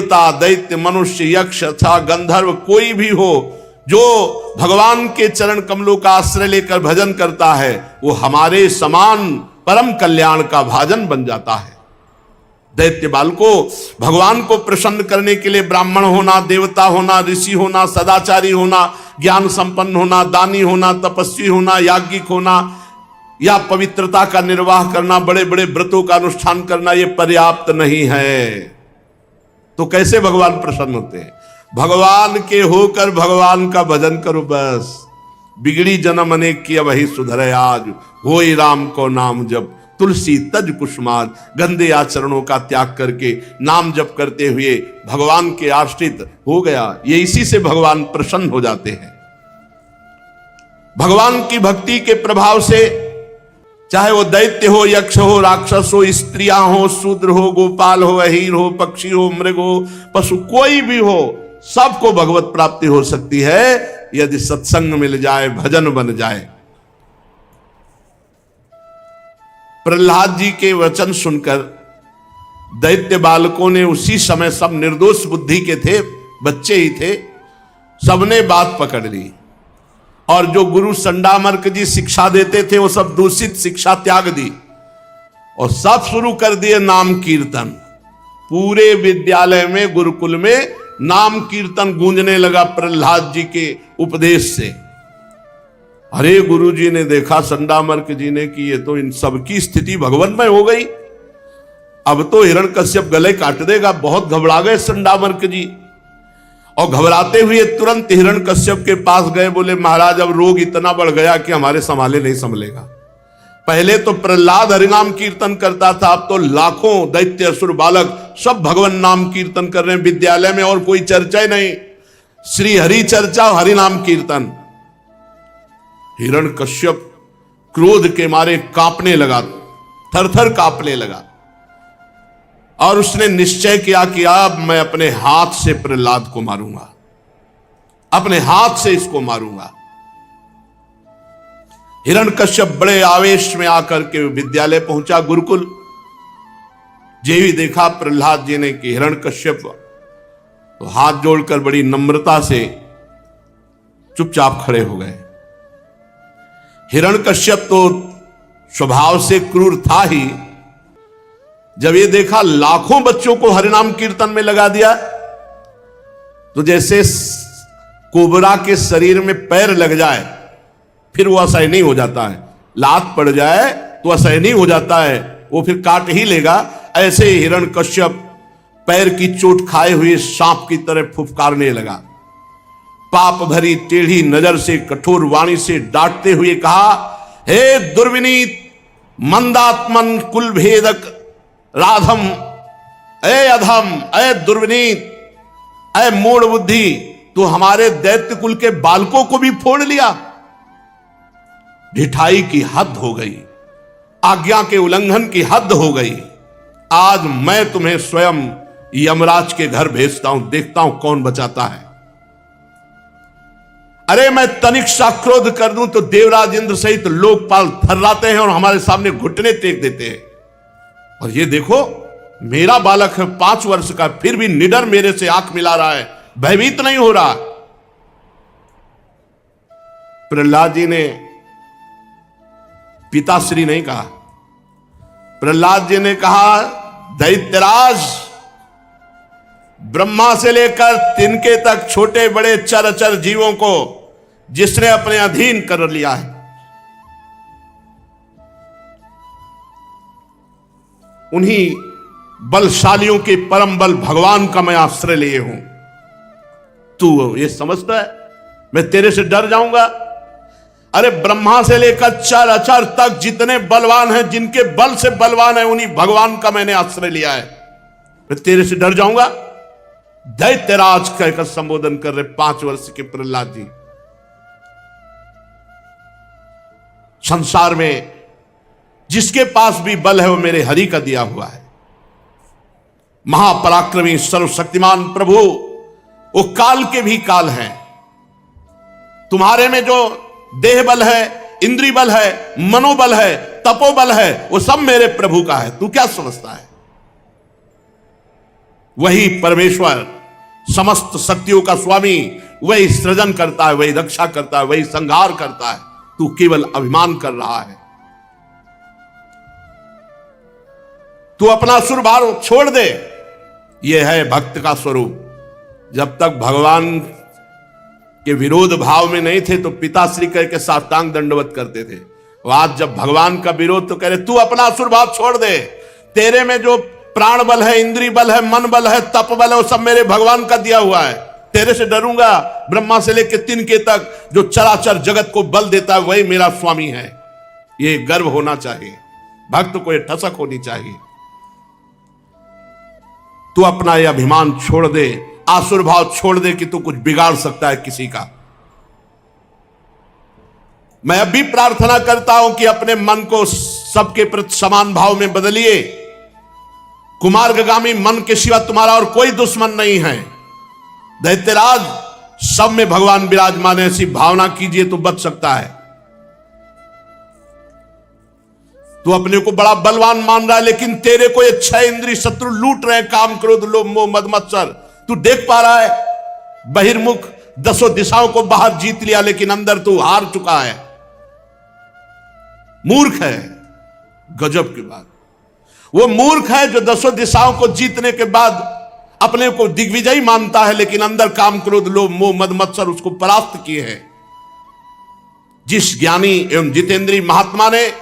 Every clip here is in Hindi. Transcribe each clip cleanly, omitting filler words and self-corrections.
देवता, दैत्य, मनुष्य, यक्ष अथवा गंधर्व कोई भी हो, जो भगवान के चरण कमलों का आश्रय लेकर भजन करता है, वो हमारे समान परम कल्याण का भाजन बन जाता है। दैत्य बाल को भगवान को प्रसन्न करने के लिए ब्राह्मण होना, देवता होना, ऋषि होना, सदाचारी होना, ज्ञान संपन्न होना, दानी होना, तपस्वी होना, याज्ञिक होना या पवित्रता का निर्वाह करना, बड़े बड़े व्रतों का अनुष्ठान करना, ये पर्याप्त नहीं है। तो कैसे भगवान प्रसन्न होते हैं? भगवान के होकर भगवान का भजन करो बस। बिगड़ी जन्म अनेक की वही सुधरे आज, होई राम को नाम जप, तुलसी तज कुसुमार। गंदे आचरणों का त्याग करके नाम जप करते हुए भगवान के आश्रित हो गया, ये इसी से भगवान प्रसन्न हो जाते हैं। भगवान की भक्ति के प्रभाव से चाहे वो दैत्य हो, यक्ष हो, राक्षस हो, स्त्रियां हो, शूद्र हो, गोपाल हो, अहीर हो, पक्षी हो, मृग हो, पशु कोई भी हो, सबको भगवत प्राप्ति हो सकती है यदि सत्संग मिल जाए, भजन बन जाए। प्रहलाद जी के वचन सुनकर दैत्य बालकों ने उसी समय, सब निर्दोष बुद्धि के थे, बच्चे ही थे, सबने बात पकड़ ली और जो गुरु संडामर्क जी शिक्षा देते थे वो सब दूषित शिक्षा त्याग दी और सब शुरू कर दिए नाम कीर्तन। पूरे विद्यालय में, गुरुकुल में नाम कीर्तन गूंजने लगा प्रहलाद जी के उपदेश से। अरे गुरुजी ने देखा, संडामर्क जी ने, कि ये तो इन सबकी स्थिति भगवन्मय हो गई, अब तो हिरण्यकश्यप गले काट देगा। बहुत घबरा गए संडामर्क जी और घबराते हुए तुरंत हिरण्यकश्यप के पास गए। बोले महाराज, अब रोग इतना बढ़ गया कि हमारे संभाले नहीं संभलेगा। पहले तो प्रहलाद हरिनाम कीर्तन करता था, अब तो लाखों दैत्य असुर बालक सब भगवान नाम कीर्तन कर रहे हैं। विद्यालय में और कोई चर्चा ही नहीं, श्री हरि चर्चा, हरिनाम कीर्तन। हिरण्यकश्यप क्रोध के मारे कांपने लगा, थरथर कांपने लगा और उसने निश्चय किया कि अब मैं अपने हाथ से प्रहलाद को मारूंगा, अपने हाथ से इसको मारूंगा। हिरण्यकश्यप बड़े आवेश में आकर के विद्यालय पहुंचा, गुरुकुल। जे ही देखा प्रहलाद जी ने कि हिरण्यकश्यप, तो हाथ जोड़कर बड़ी नम्रता से चुपचाप खड़े हो गए। हिरण्यकश्यप तो स्वभाव से क्रूर था ही, जब ये देखा लाखों बच्चों को हरिनाम कीर्तन में लगा दिया, तो जैसे कोबरा के शरीर में पैर लग जाए फिर वो असहनीय हो जाता है, लात पड़ जाए तो असहनीय हो जाता है, वो फिर काट ही लेगा। ऐसे हिरण्यकश्यप पैर की चोट खाए हुए सांप की तरह फुफकारने लगा। पाप भरी टेढ़ी नजर से, कठोर वाणी से डांटते हुए कहा, हे दुर्विनीत, मंदात्मन, कुल भेदक, राधम, ए अधम, ए दुर्विनीत, ए मूढ़ बुद्धि, तू हमारे दैत्य कुल के बालकों को भी फोड़ लिया। ढिठाई की हद हो गई, आज्ञा के उल्लंघन की हद हो गई। आज मैं तुम्हें स्वयं यमराज के घर भेजता हूं, देखता हूं कौन बचाता है। अरे मैं तनिक सा क्रोध कर दूं तो देवराज इंद्र सहित लोकपाल थर्राते हैं और हमारे सामने घुटने टेक देते हैं। और ये देखो, मेरा बालक है 5 वर्ष का, फिर भी निडर मेरे से आंख मिला रहा है, भयभीत नहीं हो रहा। प्रहलाद जी ने पिताश्री नहीं कहा, प्रहलाद जी ने कहा, दैत्यराज, ब्रह्मा से लेकर तिनके तक छोटे बड़े चर जीवों को जिसने अपने अधीन कर लिया है, उन्हीं बलशालियों के परम बल भगवान का मैं आश्रय लिए हूं। तू ये समझता है मैं तेरे से डर जाऊंगा? अरे ब्रह्मा से लेकर चर तक जितने बलवान हैं, जिनके बल से बलवान है, उन्हीं भगवान का मैंने आश्रय लिया है, मैं तेरे से डर जाऊंगा? दैत्यराज कहकर संबोधन कर रहे 5 वर्ष के प्रहलाद जी। संसार में जिसके पास भी बल है वो मेरे हरि का दिया हुआ है। महापराक्रमी सर्वशक्तिमान प्रभु, वो काल के भी काल हैं। तुम्हारे में जो देह बल है, इंद्रिय बल है, मनोबल है, तपोबल है, वो सब मेरे प्रभु का है। तू क्या समझता है? वही परमेश्वर, समस्त शक्तियों का स्वामी, वही सृजन करता है, वही रक्षा करता है, वही संहार करता है। तू केवल अभिमान कर रहा है। तू अपना असुर भाव छोड़ दे। यह है भक्त का स्वरूप। जब तक भगवान के विरोध भाव में नहीं थे तो पिताश्री कह के साष्टांग दंडवत करते थे। आज जब भगवान का विरोध तो कह रहे तू अपना असुर भाव छोड़ दे। तेरे में जो प्राण बल है, इंद्रिय बल है, मन बल है, तप बल है, वो सब मेरे भगवान का दिया हुआ है। तेरे से डरूंगा? ब्रह्मा से लेकर तिनके तक जो चराचर जगत को बल देता है वही मेरा स्वामी है। ये गर्व होना चाहिए, भक्त को ये ठसक होनी चाहिए। तू अपना ये अभिमान छोड़ दे, आसुर भाव छोड़ दे कि तू कुछ बिगाड़ सकता है किसी का। मैं अब भी प्रार्थना करता हूं कि अपने मन को सबके प्रति समान भाव में बदलिए। कुमार्गामी मन के सिवा तुम्हारा और कोई दुश्मन नहीं है। दैत्यराज, सब में भगवान विराजमान है, ऐसी भावना कीजिए तो बच सकता है। तू अपने को बड़ा बलवान मान रहा है, लेकिन तेरे को ये 6 इंद्रिय शत्रु लूट रहे हैं, काम, क्रोध, लोभ, मोह, मद, मत्सर। तू देख पा रहा है? बहिर्मुख 10 दिशाओं को बाहर जीत लिया, लेकिन अंदर तू हार चुका है। मूर्ख है। गजब की बात। वो मूर्ख है जो 10 दिशाओं को जीतने के बाद अपने को दिग्विजयी मानता है, लेकिन अंदर काम, क्रोध, लोभ, मोह, मद, मत्सर उसको परास्त किए हैं। जिस ज्ञानी एवं जितेंद्रीय महात्मा ने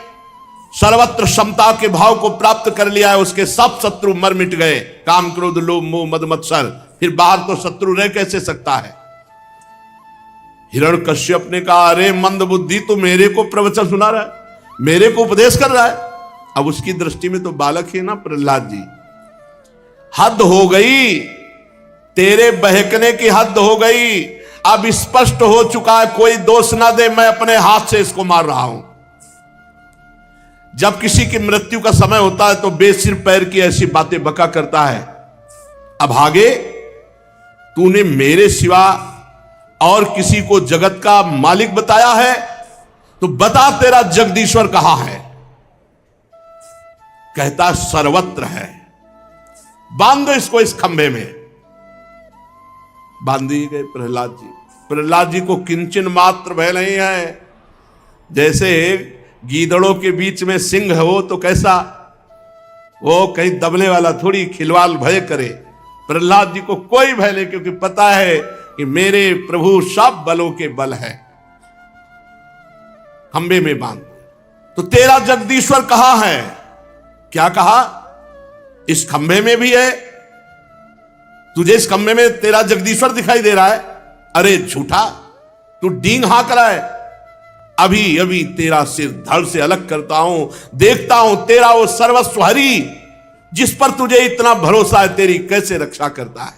सर्वत्र समता के भाव को प्राप्त कर लिया है, उसके सब शत्रु मर मिट गए। काम, क्रोध, लोभ, मोह, मद, मत्सर। फिर बाहर तो शत्रु रह कैसे सकता है? हिरण्यकश्यप ने कहा, अरे मंद बुद्धि, तू मेरे को प्रवचन सुना रहा है, मेरे को उपदेश कर रहा है। अब उसकी दृष्टि में तो बालक ही ना प्रहलाद जी। हद हो गई, तेरे बहकने की हद हो गई। अब स्पष्ट हो चुका है, कोई दोष ना दे, मैं अपने हाथ से इसको मार रहा हूं। जब किसी की मृत्यु का समय होता है तो बेसिर पैर की ऐसी बातें बका करता है। अब आगे तूने मेरे सिवा और किसी को जगत का मालिक बताया है तो बता, तेरा जगदीश्वर कहां है? कहता सर्वत्र है। बांध दो इसको इस खंभे में। बांध दिए गए प्रहलाद जी। प्रहलाद जी को किंचन मात्र भय नहीं है। जैसे गीदड़ों के बीच में सिंह हो तो कैसा, वो कहीं दबने वाला थोड़ी खिलवाड़ भय करे। प्रहलाद जी को कोई भय नहीं, क्योंकि पता है कि मेरे प्रभु सब बलों के बल है। खंबे में बांध। तो तेरा जगदीश्वर कहां है? क्या कहा? इस खंबे में भी है। तुझे इस खंबे में तेरा जगदीश्वर दिखाई दे रहा है? अरे झूठा, तू डींग हाँक रहा है। अभी अभी तेरा सिर धड़ से अलग करता हूं, देखता हूं तेरा वो सर्वस्व हरि जिस पर तुझे इतना भरोसा है, तेरी कैसे रक्षा करता है।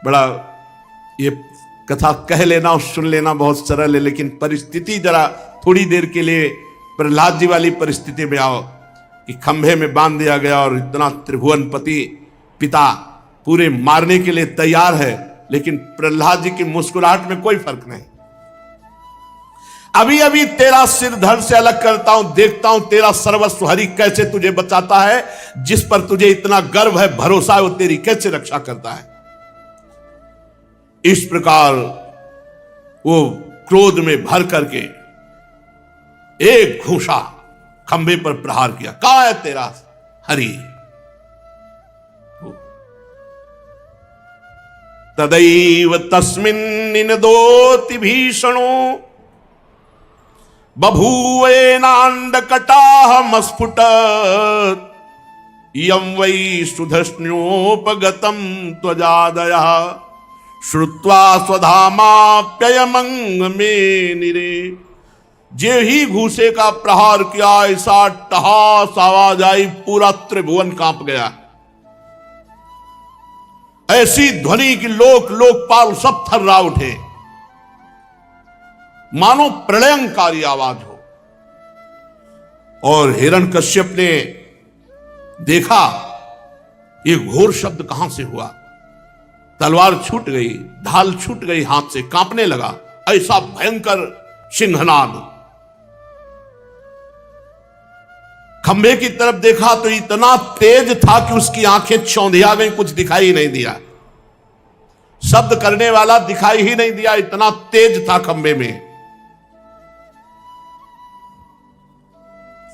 बड़ा ये कथा कह लेना और सुन लेना बहुत सरल है, लेकिन परिस्थिति जरा थोड़ी देर के लिए प्रहलाद जी वाली परिस्थिति में आओ कि खंभे में बांध दिया गया और इतना त्रिभुवनपति पिता पूरे मारने के लिए तैयार है, लेकिन प्रहलाद जी की मुस्कुराहट में कोई फर्क नहीं। अभी अभी तेरा सिर धड़ से अलग करता हूं, देखता हूं तेरा सर्वस्व हरि कैसे तुझे बचाता है, जिस पर तुझे इतना गर्व है, भरोसा है, वो तेरी कैसे रक्षा करता है। इस प्रकार वो क्रोध में भर करके एक घूंसा खंभे पर प्रहार किया। कहां है तेरा हरि? तदैव तस्मिन्निनदोति भीषणो बभूवेनांडकटाहमस्फुटत् यं वै सुधष्ण्योपगतं त्वजादयः श्रुत्वा स्वधामाप्ययमंग में निरे। जे ही घूसे का प्रहार किया, ऐसा टहास आवाज आई, पूरा त्रिभुवन कांप गया। ऐसी ध्वनि की लोक लोकपाल सब थर्रा उठे, मानो प्रलयंकारी आवाज हो। और हिरण्यकश्यप ने देखा ये घोर शब्द कहां से हुआ। तलवार छूट गई, ढाल छूट गई हाथ से, कांपने लगा। ऐसा भयंकर सिंहनाद, खंभे की तरफ देखा तो इतना तेज था कि उसकी आंखें चौंधिया गई, कुछ दिखाई नहीं दिया, शब्द करने वाला दिखाई ही नहीं दिया, इतना तेज था खंभे में।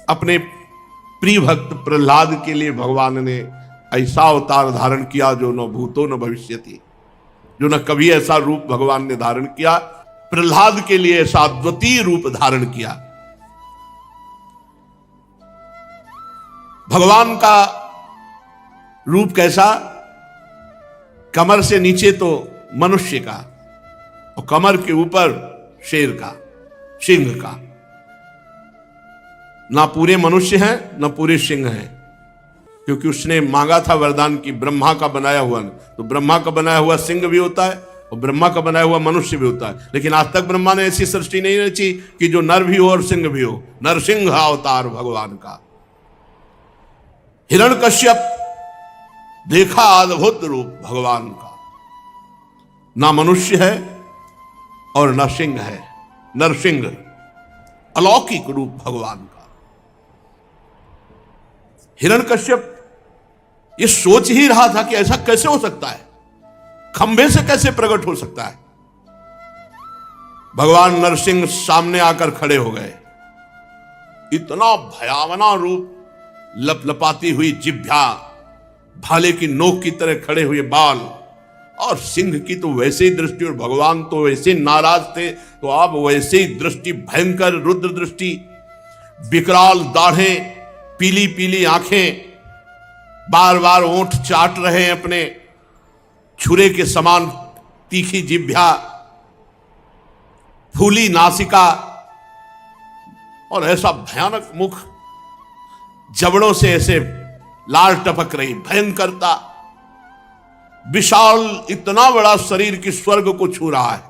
अपने प्रिय भक्त प्रहलाद के लिए भगवान ने ऐसा अवतार धारण किया जो न भूतो न भविष्यति, जो न कभी ऐसा रूप भगवान ने धारण किया। प्रहलाद के लिए ऐसा अद्वितीय रूप धारण किया। भगवान का रूप कैसा? कमर से नीचे तो मनुष्य का और कमर के ऊपर शेर का, सिंह का। ना पूरे मनुष्य हैं ना पूरे सिंह हैं, क्योंकि उसने मांगा था वरदान की ब्रह्मा का बनाया हुआ, तो ब्रह्मा का बनाया हुआ सिंह भी होता है और ब्रह्मा का बनाया हुआ मनुष्य भी होता है। लेकिन आज तक ब्रह्मा ने ऐसी सृष्टि नहीं रची कि जो नर भी हो और सिंह भी हो। नरसिंह अवतार भगवान का। हिरण्यकश्यप देखा अद्भुत रूप भगवान का, ना मनुष्य है और ना सिंह है, नरसिंह, अलौकिक रूप भगवान का। हिरण्यकश्यप ये सोच ही रहा था कि ऐसा कैसे हो सकता है, खंभे से कैसे प्रकट हो सकता है। भगवान नरसिंह सामने आकर खड़े हो गए। इतना भयावना रूप, लपलपाती हुई जिह्वा, भाले की नोक की तरह खड़े हुए बाल, और सिंह की तो वैसे ही दृष्टि, और भगवान तो वैसे नाराज थे तो आप वैसे ही दृष्टि, भयंकर रुद्र दृष्टि, विकराल दाढ़ें, पीली पीली आंखें, बार बार ओंठ चाट रहे हैं अपने, छुरे के समान तीखी जिह्वा, फूली नासिका और ऐसा भयानक मुख, जबड़ों से ऐसे लाल टपक रही भयंकरता, विशाल इतना बड़ा शरीर की स्वर्ग को छू रहा है।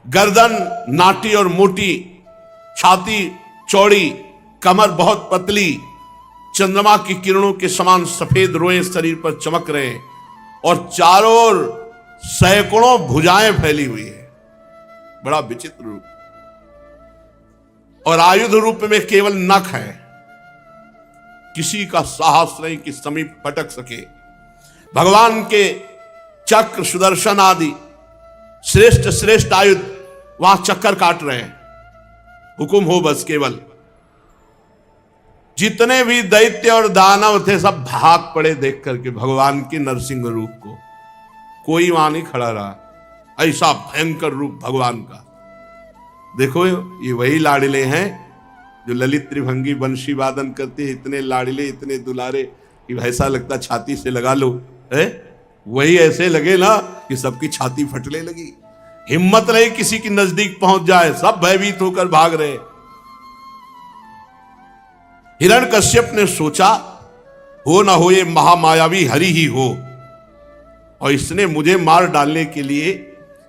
गर्दन नाटी और मोटी, छाती चौड़ी, कमर बहुत पतली, चंद्रमा की किरणों के समान सफेद रोए शरीर पर चमक रहे हैं, और चारों ओर सैकड़ों भुजाएं फैली हुई है। बड़ा विचित्र रूप, और आयुध रूप में केवल नख है। किसी का साहस नहीं कि समीप फटक सके। भगवान के चक्र, सुदर्शन आदि श्रेष्ठ श्रेष्ठ आयुध वहां चक्कर काट रहे हैं। हुकुम हो बस केवल। जितने भी दैत्य और दानव थे सब भाग पड़े देख करके भगवान के नरसिंह रूप को। कोई वहां नहीं खड़ा रहा, ऐसा भयंकर रूप भगवान का। देखो ये वही लाडले हैं जो ललित त्रिभंगी बंशी वादन करते हैं, इतने लाडले, इतने दुलारे कि ऐसा लगता छाती से लगा लो है। वही ऐसे लगे ना कि सबकी छाती फटने लगी, हिम्मत नहीं किसी की नजदीक पहुंच जाए, सब भयभीत होकर भाग रहे। हिरण्यकश्यप ने सोचा हो ना हो ये महामायावी हरि ही हो, और इसने मुझे मार डालने के लिए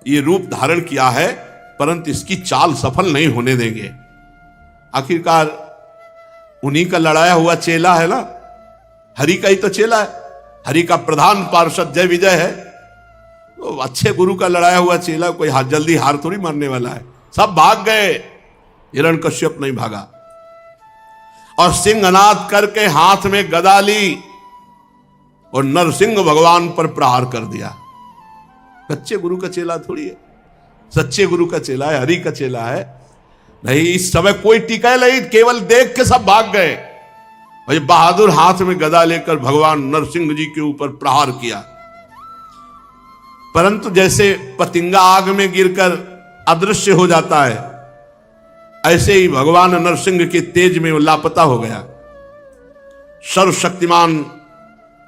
ये रूप धारण किया है, परंतु इसकी चाल सफल नहीं होने देंगे। आखिरकार उन्हीं का लड़ाया हुआ चेला है ना, हरि का ही तो चेला है, हरि का प्रधान पार्षद जय विजय है, तो अच्छे गुरु का लड़ाया हुआ चेला कोई जल्दी हार थोड़ी मारने वाला है। सब भाग गए, हिरण्यकश्यप नहीं भागा, और सिंहनाद करके हाथ में गदा ली और नरसिंह भगवान पर प्रहार कर दिया। सच्चे गुरु का चेला थोड़ी है, सच्चे गुरु का चेला है, हरि का चेला है। नहीं, इस समय कोई टिका नहीं, केवल देख के सब भाग गए। और बहादुर हाथ में गदा लेकर भगवान नरसिंह जी के ऊपर प्रहार किया, परंतु जैसे पतिंगा आग में गिरकर अदृश्य हो जाता है, ऐसे ही भगवान नरसिंह के तेज में वो लापता हो गया। सर्वशक्तिमान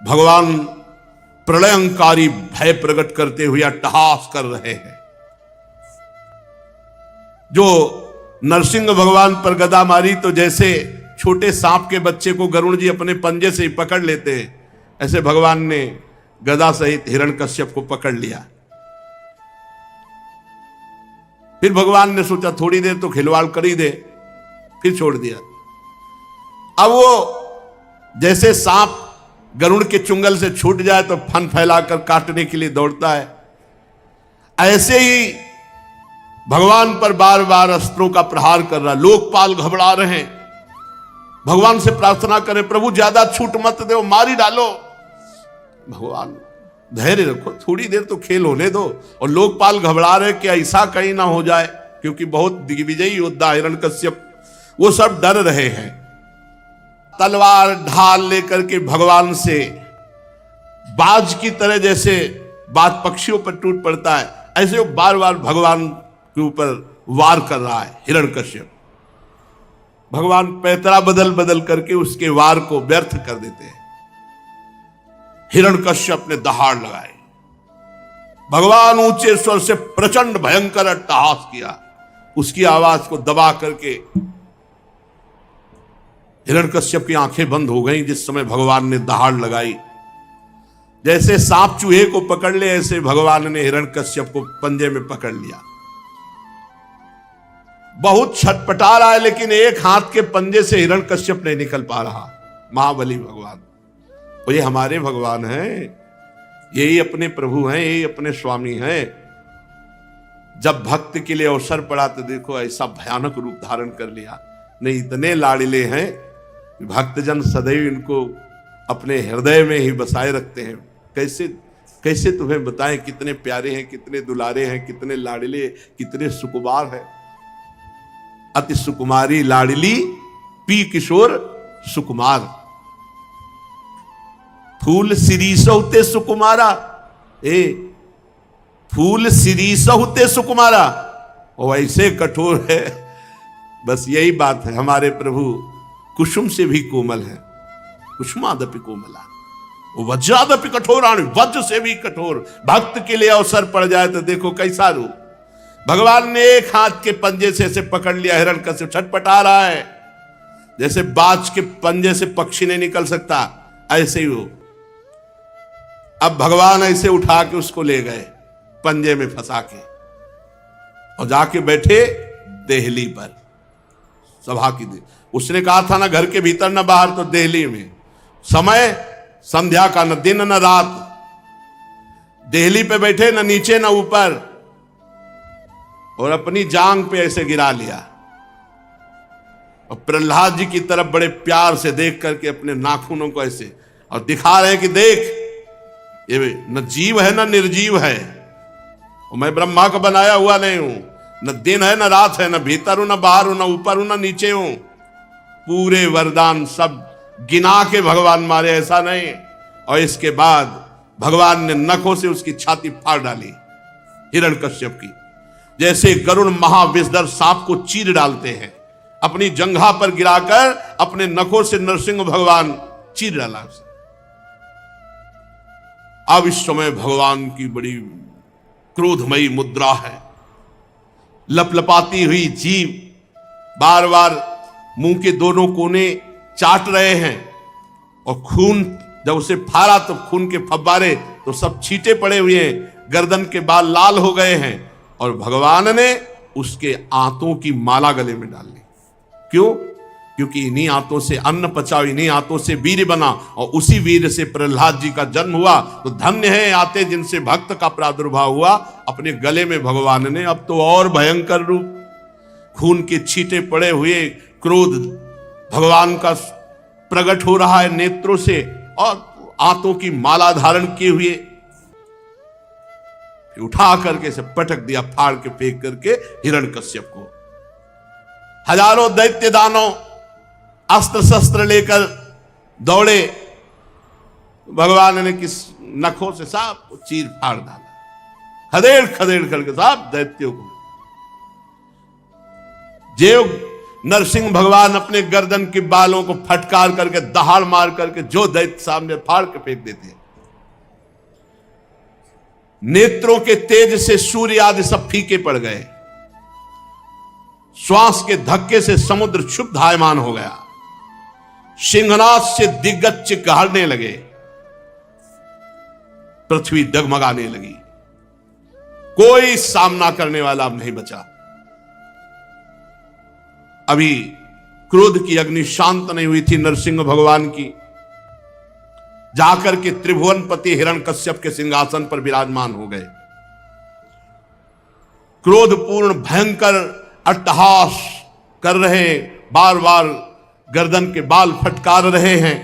भगवान प्रलयंकारी भय प्रकट करते हुए अट्टहास कर रहे हैं। जो नरसिंह भगवान पर गदा मारी तो जैसे छोटे सांप के बच्चे को गरुड़ जी अपने पंजे से ही पकड़ लेते हैं, ऐसे भगवान ने गदा सहित हिरण्यकश्यप को पकड़ लिया। फिर भगवान ने सोचा थोड़ी देर तो खिलवाड़ कर ही दे, फिर छोड़ दिया। अब वो जैसे सांप गरुड़ के चुंगल से छूट जाए तो फन फैलाकर काटने के लिए दौड़ता है, ऐसे ही भगवान पर बार बार अस्त्रों का प्रहार कर रहा। लोकपाल घबरा रहे हैं, भगवान से प्रार्थना करें, प्रभु ज्यादा छूट मत दो, मार ही डालो। भगवान धैर्य रखो, थोड़ी देर तो खेल होने दो। और लोकपाल घबरा रहे कि ऐसा कहीं ना हो जाए, क्योंकि बहुत दिग्विजयी योद्धा हिरण्यकश्यप, वो सब डर रहे हैं। तलवार ढाल लेकर के भगवान से बाज की तरह, जैसे बाज पक्षियों पर टूट पड़ता है, ऐसे वो बार बार भगवान के ऊपर वार कर रहा है हिरण्यकश्यप। भगवान पैतरा बदल बदल करके उसके वार को व्यर्थ कर देते हैं। हिरण्यकश्यप ने दहाड़ लगाई। भगवान ऊंचे स्वर से प्रचंड भयंकर अट्टहास किया, उसकी आवाज को दबा करके हिरण्यकश्यप की आंखें बंद हो गईं। जिस समय भगवान ने दहाड़ लगाई, जैसे सांप चूहे को पकड़ ले, ऐसे भगवान ने हिरण्यकश्यप को पंजे में पकड़ लिया। बहुत छटपटा रहा है, लेकिन एक हाथ के पंजे से हिरण्यकश्यप नहीं निकल पा रहा। महाबली भगवान, ये हमारे भगवान हैं, यही अपने प्रभु हैं, यही अपने स्वामी हैं। जब भक्त के लिए अवसर पड़ा तो देखो ऐसा भयानक रूप धारण कर लिया। नहीं, इतने लाड़िले हैं, भक्तजन सदैव इनको अपने हृदय में ही बसाए रखते हैं। कैसे कैसे तुम्हें बताएं, कितने प्यारे हैं, कितने दुलारे हैं, कितने लाड़िले, कितने सुकुमार हैं। अति सुकुमारी लाड़िली पी किशोर सुकुमार, फूल सिरीसहुते सुकुमारा, फूल सिरीसहुते सुकुमारा, वो ऐसे कठोर है। बस यही बात है, हमारे प्रभु कुसुम से भी कोमल है। कुसुमादपि कोमला, वो वज्रादपि कठोराणि, वज्र से भी कठोर। भक्त के लिए अवसर पड़ जाए तो देखो कैसा रूप। भगवान ने एक हाथ के पंजे से ऐसे पकड़ लिया, हिरण्यकश्यप छटपटा रहा है, जैसे बाज के पंजे से पक्षी नहीं निकल सकता, ऐसे ही हो। अब भगवान ऐसे उठा के उसको ले गए पंजे में फंसा के, और जाके बैठे देहली पर, सभा की। उसने कहा था ना घर के भीतर न बाहर, तो देहली में। समय संध्या का, न दिन न रात। देहली पे बैठे, न नीचे न ऊपर, और अपनी जांग पे ऐसे गिरा लिया। और प्रहलाद जी की तरफ बड़े प्यार से देख करके अपने नाखूनों को ऐसे, और दिखा रहे हैं कि देख, ये न जीव है न निर्जीव है, और मैं ब्रह्मा का बनाया हुआ नहीं हूं, न दिन है न रात है, न भीतर हूं न बाहर हूं, न ऊपर हूं न नीचे हूं। पूरे वरदान सब गिना के भगवान मारे, ऐसा नहीं। और इसके बाद भगवान ने नखों से उसकी छाती फाड़ डाली हिरण्यकश्यप की, जैसे गरुड़ महाविषधर सांप को चीर डालते हैं। अपनी जंघा पर गिराकर अपने नखों से नरसिंह भगवान चीर डाला उसे। अब इस समय भगवान की बड़ी क्रोधमयी मुद्रा है, लपलपाती हुई जीभ, बार बार मुंह के दोनों कोने चाट रहे हैं। और खून जब उसे फाड़ा तो खून के फव्वारे तो सब छींटे पड़े हुए हैं, गर्दन के बाल लाल हो गए हैं। और भगवान ने उसके आंतों की माला गले में डाल ली। क्यों? क्योंकि इन्हीं आंतों से अन्न पचा, इन्हीं आंतों से वीर बना, और उसी वीर से प्रहलाद जी का जन्म हुआ। तो धन्य है आते जिनसे भक्त का प्रादुर्भाव हुआ। अपने गले में भगवान ने अब तो और भयंकर रूप, खून के छींटे पड़े हुए, क्रोध भगवान का प्रकट हो रहा है नेत्रों से, और आंतों की माला धारण किए हुए उठा करके से पटक दिया, फाड़ के फेंक करके हिरण्यकश्यप को। हजारों दैत्य दानव अस्त्र शस्त्र लेकर दौड़े, भगवान ने किस नखों से सांप को चीर फाड़ डाला, खदेड़ खदेड़ करके सांप दैत्यों को। जेव नरसिंह भगवान अपने गर्दन के बालों को फटकार करके, दहाड़ मार करके जो दैत्य सामने फाड़ के फेंक देते हैं। नेत्रों के तेज से सूर्य आदि सब फीके पड़ गए। श्वास के धक्के से समुद्र क्षुब्धायमान हो गया। सिंहनाद से दिग्गज चिल्लाने लगे, पृथ्वी डगमगाने लगी। कोई सामना करने वाला अब नहीं बचा। अभी क्रोध की अग्नि शांत नहीं हुई थी नरसिंह भगवान की। जाकर के त्रिभुवनपति हिरण्यकश्यप के सिंहासन पर विराजमान हो गए। क्रोधपूर्ण भयंकर अट्टहास कर रहे, बार बार गर्दन के बाल फटकार रहे हैं।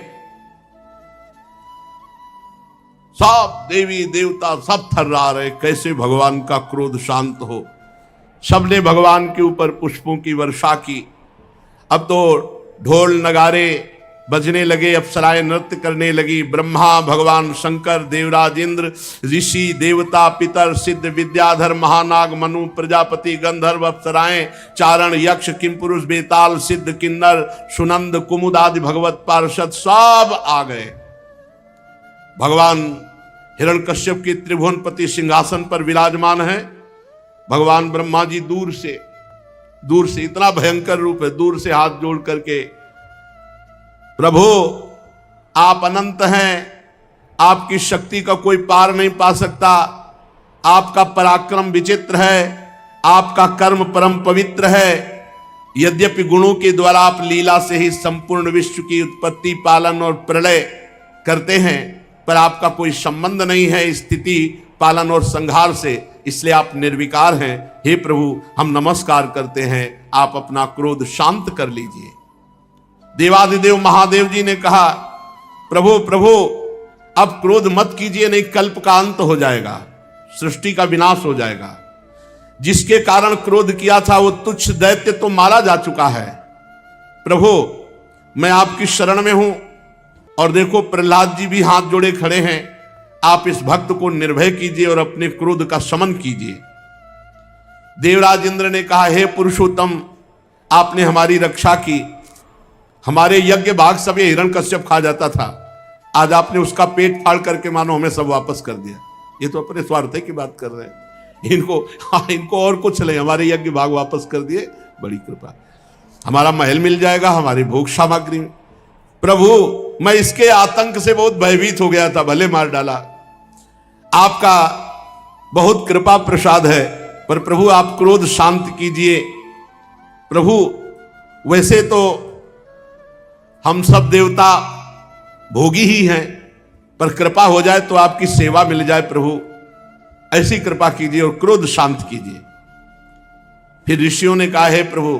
सब देवी देवता सब थर्रा रहे, कैसे भगवान का क्रोध शांत हो। सबने भगवान के ऊपर पुष्पों की वर्षा की। अब तो ढोल नगारे बजने लगे, अप्सराएं नृत्य करने लगी। ब्रह्मा, भगवान शंकर, देवराज इंद्र, ऋषि, देवता, पितर, सिद्ध, विद्याधर, महानाग, मनु, प्रजापति, गंधर्व, अप्सराएं, चारण, यक्ष, किमपुरुष, बेताल, सिद्ध, किन्नर, सुनंद, कुमुद आदि भगवत पार्षद सब आ गए। भगवान हिरण्यकश्यप के त्रिभुवनपति सिंहासन पर विराजमान है। भगवान ब्रह्मा जी दूर से इतना भयंकर रूप है, दूर से हाथ जोड़ करके, प्रभु आप अनंत हैं, आपकी शक्ति का कोई पार नहीं पा सकता, आपका पराक्रम विचित्र है, आपका कर्म परम पवित्र है। यद्यपि गुणों के द्वारा आप लीला से ही संपूर्ण विश्व की उत्पत्ति, पालन और प्रलय करते हैं, पर आपका कोई संबंध नहीं है स्थिति, पालन और संहार से, इसलिए आप निर्विकार हैं। हे प्रभु हम नमस्कार करते हैं, आप अपना क्रोध शांत कर लीजिए। देवादिदेव महादेव जी ने कहा, प्रभु प्रभु अब क्रोध मत कीजिए, नहीं कल्प का अंत हो जाएगा, सृष्टि का विनाश हो जाएगा। जिसके कारण क्रोध किया था वो तुच्छ दैत्य तो मारा जा चुका है। प्रभु मैं आपकी शरण में हूं। और देखो प्रहलाद जी भी हाथ जोड़े खड़े हैं, आप इस भक्त को निर्भय कीजिए और अपने क्रोध का शमन कीजिए। देवराज इंद्र ने कहा, हे पुरुषोत्तम आपने हमारी रक्षा की, हमारे यज्ञ भाग सब ये हिरण्यकश्यप खा जाता था, आज आपने उसका पेट फाड़ करके मानो हमें सब वापस कर दिया। ये तो अपने स्वार्थ की बात कर रहे हैं, इनको और कुछ नहीं, हमारे यज्ञ भाग वापस कर दिए, बड़ी कृपा, हमारा महल मिल जाएगा, हमारी भोग सामग्री। प्रभु मैं इसके आतंक से बहुत भयभीत हो गया था, भले मार डाला, आपका बहुत कृपा प्रसाद है, पर प्रभु आप क्रोध शांत कीजिए। प्रभु वैसे तो हम सब देवता भोगी ही हैं, पर कृपा हो जाए तो आपकी सेवा मिल जाए। प्रभु ऐसी कृपा कीजिए और क्रोध शांत कीजिए। फिर ऋषियों ने कहा, हे प्रभु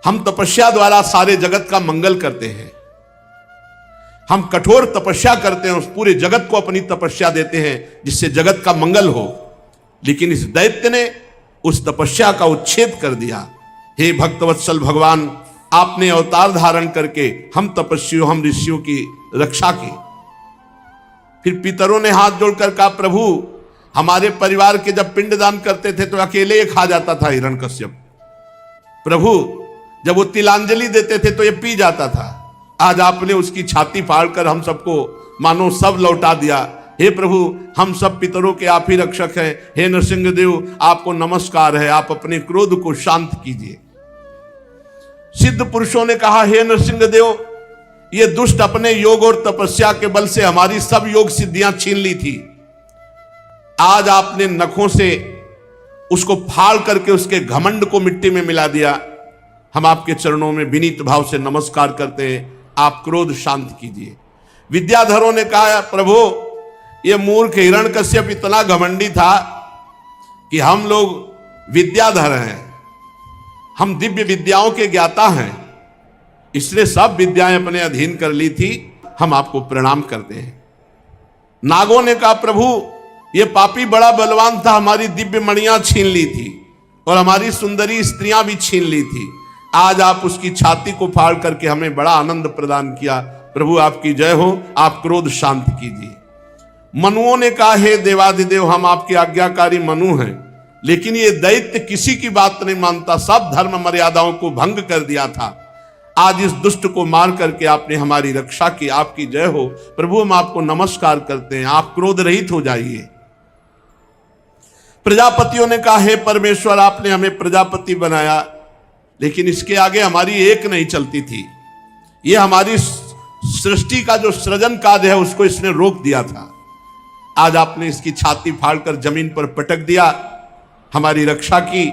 हम तपस्या द्वारा सारे जगत का मंगल करते हैं, हम कठोर तपस्या करते हैं, उस पूरे जगत को अपनी तपस्या देते हैं जिससे जगत का मंगल हो, लेकिन इस दैत्य ने उस तपस्या का उच्छेद कर दिया। हे भक्तवत्सल भगवान आपने अवतार धारण करके हम तपस्वियों, हम ऋषियों की रक्षा की। फिर पितरों ने हाथ जोड़कर कहा, प्रभु हमारे परिवार के जब पिंडदान करते थे तो अकेले ये खा जाता था हिरण्यकश्यप, प्रभु जब वो तिलांजलि देते थे तो ये पी जाता था, आज आपने उसकी छाती फाड़कर हम सबको मानो सब लौटा दिया। हे प्रभु हम सब पितरों के आप ही रक्षक हैं, हे नृसिंहदेव आपको नमस्कार है, आप अपने क्रोध को शांत कीजिए। सिद्ध पुरुषों ने कहा, हे नृसिंहदेव ये दुष्ट अपने योग और तपस्या के बल से हमारी सब योग सिद्धियां छीन ली थी, आज आपने नखों से उसको फाड़ करके उसके घमंड को मिट्टी में मिला दिया। हम आपके चरणों में विनीत भाव से नमस्कार करते हैं, आप क्रोध शांत कीजिए। विद्याधरों ने कहा, प्रभु ये मूर्ख हिरण्यकश्यप इतना घमंडी था कि हम लोग विद्याधर हैं, हम दिव्य विद्याओं के ज्ञाता हैं, इसने सब विद्याएं अपने अधीन कर ली थी, हम आपको प्रणाम करते हैं। नागों ने कहा, प्रभु ये पापी बड़ा बलवान था, हमारी दिव्य मणियां छीन ली थी और हमारी सुंदरी स्त्रियां भी छीन ली थी, आज आप उसकी छाती को फाड़ करके हमें बड़ा आनंद प्रदान किया। प्रभु आपकी जय हो, आप क्रोध शांत कीजिए। मनुओं ने कहा, हे देवादिदेव हम आपके आज्ञाकारी मनु हैं, लेकिन ये दैत्य किसी की बात नहीं मानता, सब धर्म मर्यादाओं को भंग कर दिया था, आज इस दुष्ट को मार करके आपने हमारी रक्षा की, आपकी जय हो। प्रभु हम आपको नमस्कार करते हैं, आप क्रोध रहित हो जाइए। प्रजापतियों ने कहा, हे परमेश्वर आपने हमें प्रजापति बनाया, लेकिन इसके आगे हमारी एक नहीं चलती थी, ये हमारी सृष्टि का जो सृजन कार्य है उसको इसने रोक दिया था, आज आपने इसकी छाती फाड़कर जमीन पर पटक दिया, हमारी रक्षा की।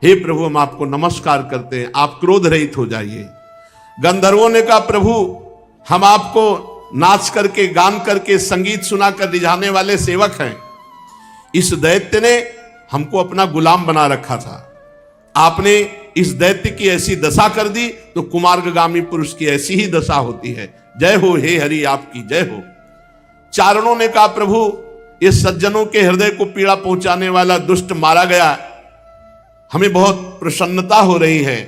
हे प्रभु हम आपको नमस्कार करते हैं, आप क्रोध रहित हो जाइए। गंधर्वों ने कहा, प्रभु हम आपको नाच करके गान करके संगीत सुनाकर रिझाने वाले सेवक हैं, इस दैत्य ने हमको अपना गुलाम बना रखा था, आपने इस दैत्य की ऐसी दशा कर दी तो कुमार्गामी पुरुष की ऐसी ही दशा होती है। जय हो हे हरि, आपकी जय हो। चारणों ने कहा प्रभु, ये सज्जनों के हृदय को पीड़ा पहुंचाने वाला दुष्ट मारा गया, हमें बहुत प्रसन्नता हो रही है,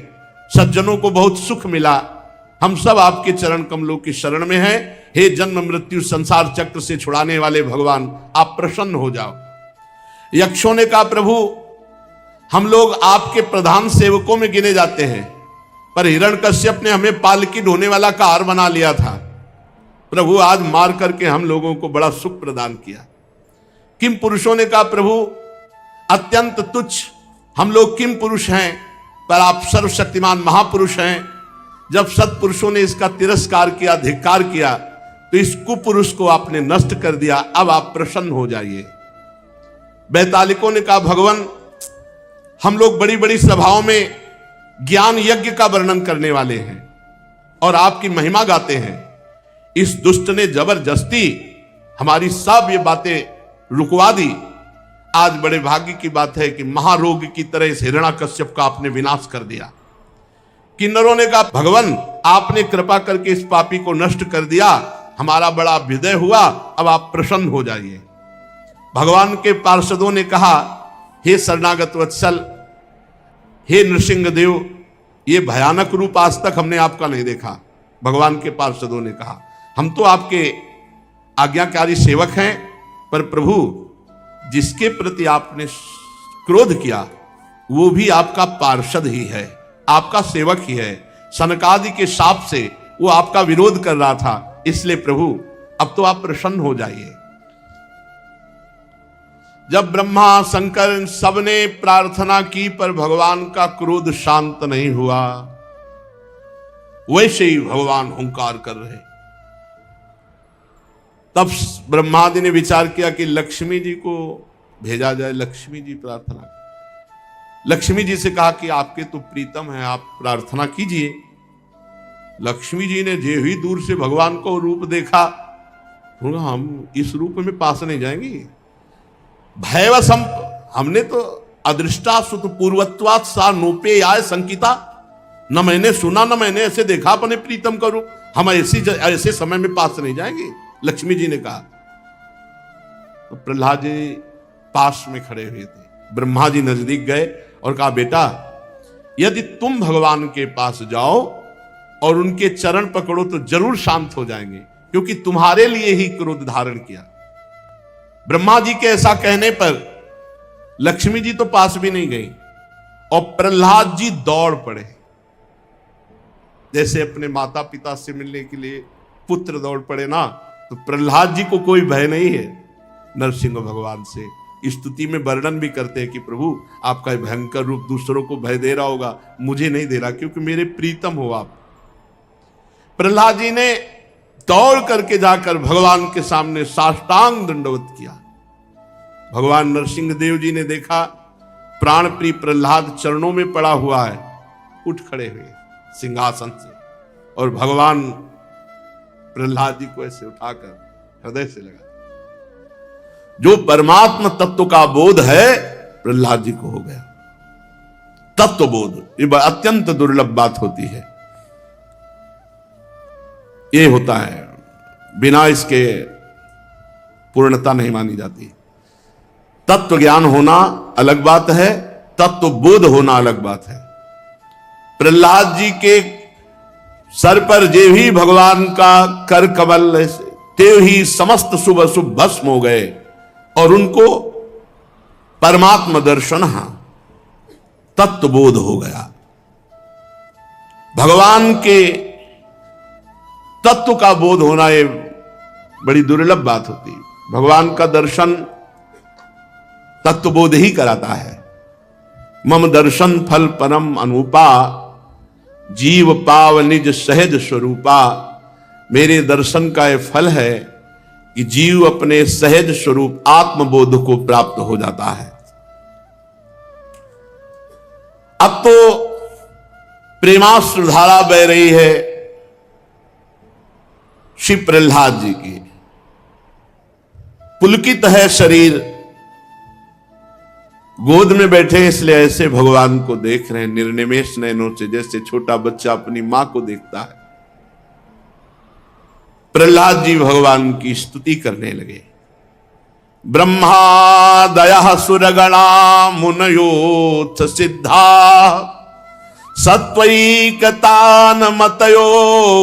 सज्जनों को बहुत सुख मिला, हम सब आपके चरण कमलों की शरण में हैं। हे जन्म मृत्यु संसार चक्र से छुड़ाने वाले भगवान, आप प्रसन्न हो जाओ। यक्षों ने कहा प्रभु, हम लोग आपके प्रधान सेवकों में गिने जाते हैं, पर हिरण्यकश्यप ने हमें पालकी ढोने वाला कार बना लिया था। प्रभु आज मार करके हम लोगों को बड़ा सुख प्रदान किया। किम पुरुषों ने कहा प्रभु, अत्यंत तुच्छ हम लोग किम पुरुष हैं, पर आप सर्वशक्तिमान महापुरुष हैं। जब सत्पुरुषों ने इसका तिरस्कार किया, धिक्कार किया, तो इस कुपुरुष को आपने नष्ट कर दिया, अब आप प्रसन्न हो जाइए। बैतालिकों ने कहा भगवान, हम लोग बड़ी बड़ी सभाओं में ज्ञान यज्ञ का वर्णन करने वाले हैं और आपकी महिमा गाते हैं। इस दुष्ट ने जबरदस्ती हमारी सब ये बातें रुकवा दी। आज बड़े भाग्य की बात है कि महारोग की तरह इस हिरण्यकश्यप का आपने विनाश कर दिया। किन्नरों ने कहा भगवान, आपने कृपा करके इस पापी को नष्ट कर दिया, हमारा बड़ा अभ्युदय हुआ, अब आप प्रसन्न हो जाइए। भगवान के पार्षदों ने कहा हे शरणागत वत्सल, हे नृसिंह देव, ये भयानक रूप आज तक हमने आपका नहीं देखा। भगवान के पार्षदों ने कहा हम तो आपके आज्ञाकारी सेवक हैं, पर प्रभु जिसके प्रति आपने क्रोध किया वो भी आपका पार्षद ही है, आपका सेवक ही है। सनकादि के शाप से वो आपका विरोध कर रहा था, इसलिए प्रभु अब तो आप प्रसन्न हो जाइए। जब ब्रह्मा शंकर सबने प्रार्थना की पर भगवान का क्रोध शांत नहीं हुआ, वैसे ही भगवान हुंकार कर रहे। तब ब्रह्मादि ने विचार किया कि लक्ष्मी जी को भेजा जाए। लक्ष्मी जी प्रार्थना, लक्ष्मी जी से कहा कि आपके तो प्रीतम है, आप प्रार्थना कीजिए। लक्ष्मी जी ने जे ही दूर से भगवान को रूप देखा, हम इस रूप में पास नहीं जाएंगे। भयवसम, हमने तो अदृष्टा सुत पूर्वत्वात् सा नोपे आय संकिता, न मैंने सुना न मैंने ऐसे देखा अपने प्रीतम का रूप, हम ऐसे समय में पास नहीं जाएंगे। लक्ष्मी जी ने कहा। तो प्रहलाद जी पास में खड़े हुए थे। ब्रह्मा जी नजदीक गए और कहा बेटा, यदि तुम भगवान के पास जाओ और उनके चरण पकड़ो तो जरूर शांत हो जाएंगे, क्योंकि तुम्हारे लिए ही क्रोध धारण किया। ब्रह्मा जी के ऐसा कहने पर लक्ष्मी जी तो पास भी नहीं गई और प्रहलाद जी दौड़ पड़े। जैसे अपने माता पिता से मिलने के लिए पुत्र दौड़ पड़े ना, तो प्रहलाद जी को कोई भय नहीं है नरसिंह भगवान से। स्तुति में वर्णन भी करते हैं कि प्रभु आपका भयंकर रूप दूसरों को भय दे रहा होगा, मुझे नहीं दे रहा, क्योंकि मेरे प्रीतम हो आप। प्रहलाद जी ने दौड़ करके जाकर भगवान के सामने साष्टांग दंडवत किया। भगवान नरसिंह देव जी ने देखा प्राण प्रिय प्रहलाद चरणों में पड़ा हुआ है, उठ खड़े हुए सिंहासन से और भगवान प्रहलाद जी को ऐसे उठाकर हृदय से लगा। जो परमात्मा तत्व का बोध है प्रहलाद जी को हो गया। तत्व बोध ये अत्यंत दुर्लभ बात होती है। ये होता है, बिना इसके पूर्णता नहीं मानी जाती। तत्व ज्ञान होना अलग बात है, तत्व बोध होना अलग बात है। प्रहलाद जी के सर पर जे ही भगवान का कर कमल ते ही समस्त शुभ अशुभ भस्म हो गए और उनको परमात्मा दर्शन तत्व बोध हो गया। भगवान के तत्व का बोध होना ये बड़ी दुर्लभ बात होती है। भगवान का दर्शन तत्व बोध ही कराता है। मम दर्शन फल परम अनुपा, जीव पाव निज सहज स्वरूपा। मेरे दर्शन का यह फल है कि जीव अपने सहज स्वरूप आत्मबोध को प्राप्त हो जाता है। अब तो प्रेमाश्रुधारा बह रही है श्री प्रहलाद जी की। पुलकित है शरीर, गोद में बैठे इसलिए ऐसे भगवान को देख रहे हैं निर्निमेष नयनों से, जैसे छोटा बच्चा अपनी मां को देखता है। प्रहलाद जी भगवान की स्तुति करने लगे। ब्रह्मादयः सुरगणा मुनयोऽथ सिद्धा सत्वैकतान मतयो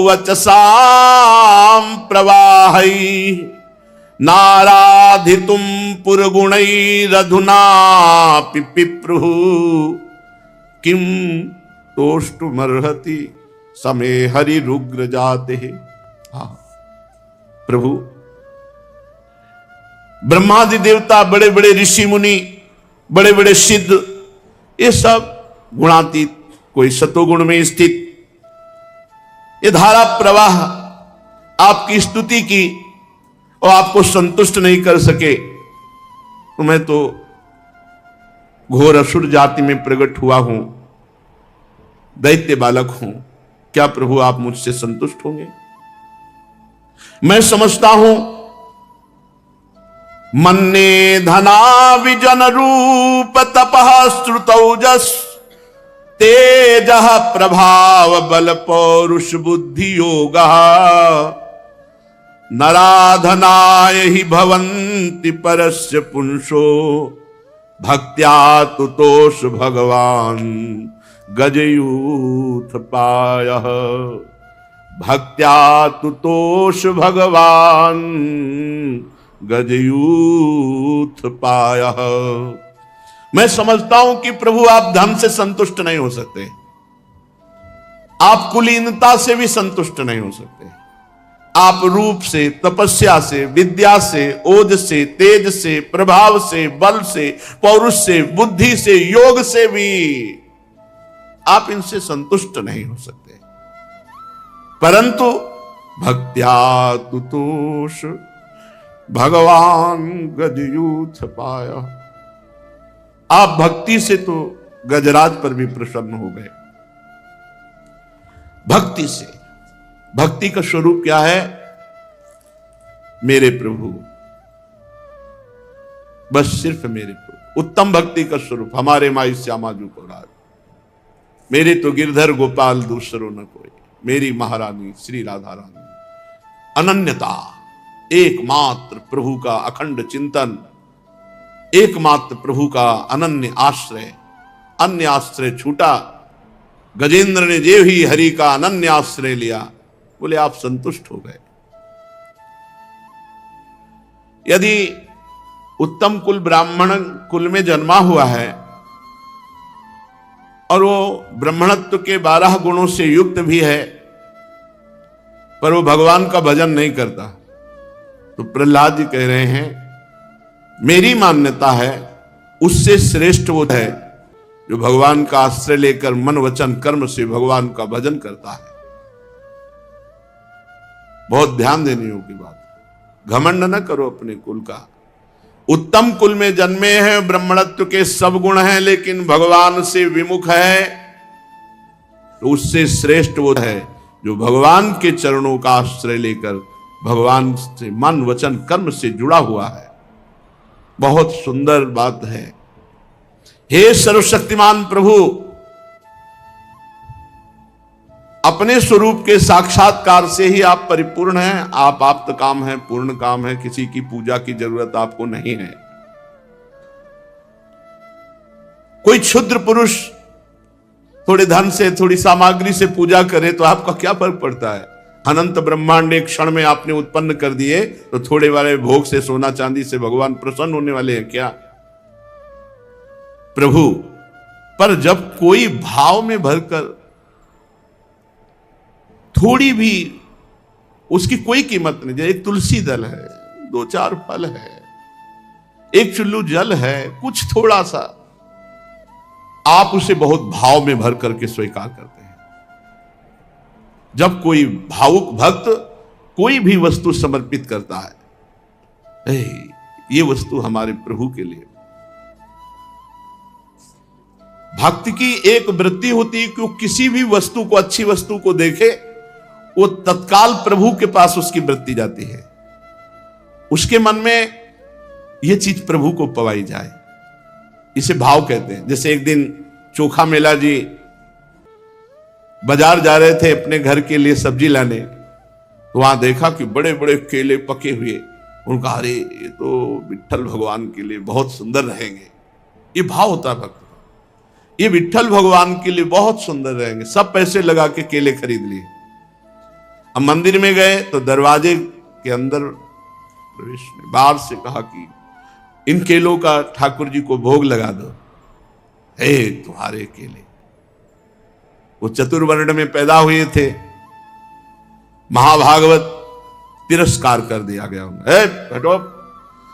वचसां प्रवाहै नाराधितुं पुरगुणैरधुना पिप्रुः किं तोष्टुमर्हति समे हरिरुग्र जाते। प्रभु, ब्रह्मादि देवता, बड़े बड़े ऋषि मुनि, बड़े बड़े सिद्ध, ये सब गुणातीत, कोई सतोगुण में स्थित, ये धारा प्रवाह आपकी स्तुति की और आपको संतुष्ट नहीं कर सके, तो मैं तो घोर असुर जाति में प्रकट हुआ हूं, दैत्य बालक हूं, क्या प्रभु आप मुझसे संतुष्ट होंगे? मैं समझता हूं मन्ने धना विजन रूप तपः श्रुतौजस तेजः प्रभाव बल पौरुष बुद्धि योगः नराधनाय हि भवन्ति परस्य पुंसो भक्त्या तुतोष भगवान गजयूथ पायः। भक्त्या तुतोष भगवान गजयूथ पायः। मैं समझता हूं कि प्रभु आप धन से संतुष्ट नहीं हो सकते, आप कुलीनता से भी संतुष्ट नहीं हो सकते, आप रूप से, तपस्या से, विद्या से, ओज से, तेज से, प्रभाव से, बल से, पौरुष से, बुद्धि से, योग से भी आप इनसे संतुष्ट नहीं हो सकते। परंतु भक्त्या तुतोष भगवान गजयूथ पाया, आप भक्ति से तो गजराज पर भी प्रसन्न हो गए। भक्ति से, भक्ति का स्वरूप क्या है? मेरे प्रभु, बस सिर्फ मेरे प्रभु। उत्तम भक्ति का स्वरूप हमारे माई श्यामा जू को राज, मेरे तो गिरधर गोपाल दूसरो न कोई, मेरी महारानी श्री राधा रानी। अनन्यता, एकमात्र प्रभु का अखंड चिंतन, एकमात्र प्रभु का अनन्य आश्रय, अन्य आश्रय छूटा। गजेंद्र ने जेव ही हरि का अनन्य आश्रय लिया, बोले आप संतुष्ट हो गए। यदि उत्तम कुल ब्राह्मण कुल में जन्मा हुआ है और वो ब्राह्मणत्व के 12 गुणों से युक्त भी है, पर वो भगवान का भजन नहीं करता, तो प्रहलाद जी कह रहे हैं मेरी मान्यता है उससे श्रेष्ठ वो है जो भगवान का आश्रय लेकर मन वचन कर्म से भगवान का भजन करता है। बहुत ध्यान देने योग्य बात। घमंड न करो अपने कुल का। उत्तम कुल में जन्मे हैं, ब्राह्मणत्व के सब गुण हैं, लेकिन भगवान से विमुख है, तो उससे श्रेष्ठ वो है जो भगवान के चरणों का आश्रय लेकर भगवान से मन वचन कर्म से जुड़ा हुआ है। बहुत सुंदर बात है। हे सर्वशक्तिमान प्रभु, अपने स्वरूप के साक्षात्कार से ही आप परिपूर्ण हैं। आप आप्त काम हैं, पूर्ण काम है, किसी की पूजा की जरूरत आपको नहीं है। कोई क्षुद्र पुरुष थोड़े धन से, थोड़ी सामग्री से पूजा करे तो आपका क्या फर्क पड़ता है? अनंत ब्रह्मांड एक क्षण में आपने उत्पन्न कर दिए, तो थोड़े वाले भोग से, सोना चांदी से भगवान प्रसन्न होने वाले हैं क्या? प्रभु, पर जब कोई भाव में भरकर थोड़ी भी, उसकी कोई कीमत नहीं, जैसे एक तुलसी दल है, 2-4 फल है, एक चुल्लू जल है, कुछ थोड़ा सा, आप उसे बहुत भाव में भर करके स्वीकार करते हैं। जब कोई भावुक भक्त कोई भी वस्तु समर्पित करता है, ये वस्तु हमारे प्रभु के लिए। भक्ति की एक वृत्ति होती है कि वो किसी भी वस्तु को, अच्छी वस्तु को देखे, वो तत्काल प्रभु के पास उसकी वृत्ति जाती है। उसके मन में ये चीज प्रभु को पवाई जाए। इसे भाव कहते हैं। जैसे एक दिन चोखा मेला जी बाजार जा रहे थे अपने घर के लिए सब्जी लाने, तो वहां देखा कि बड़े बड़े केले पके हुए। उनका अरे ये तो विट्ठल भगवान के लिए बहुत सुंदर रहेंगे। ये भाव होता है भक्त, ये विट्ठल भगवान के लिए बहुत सुंदर रहेंगे। सब पैसे लगा के केले खरीद लिए। अब मंदिर में गए तो दरवाजे के अंदर प्रवेश ने बाहर से कहा कि इन केलों का ठाकुर जी को भोग लगा दो। हे तुम्हारे केले, वो चतुर्वर्ण में पैदा हुए थे, महाभागवत तिरस्कार कर दिया गया उन्हें। हटो।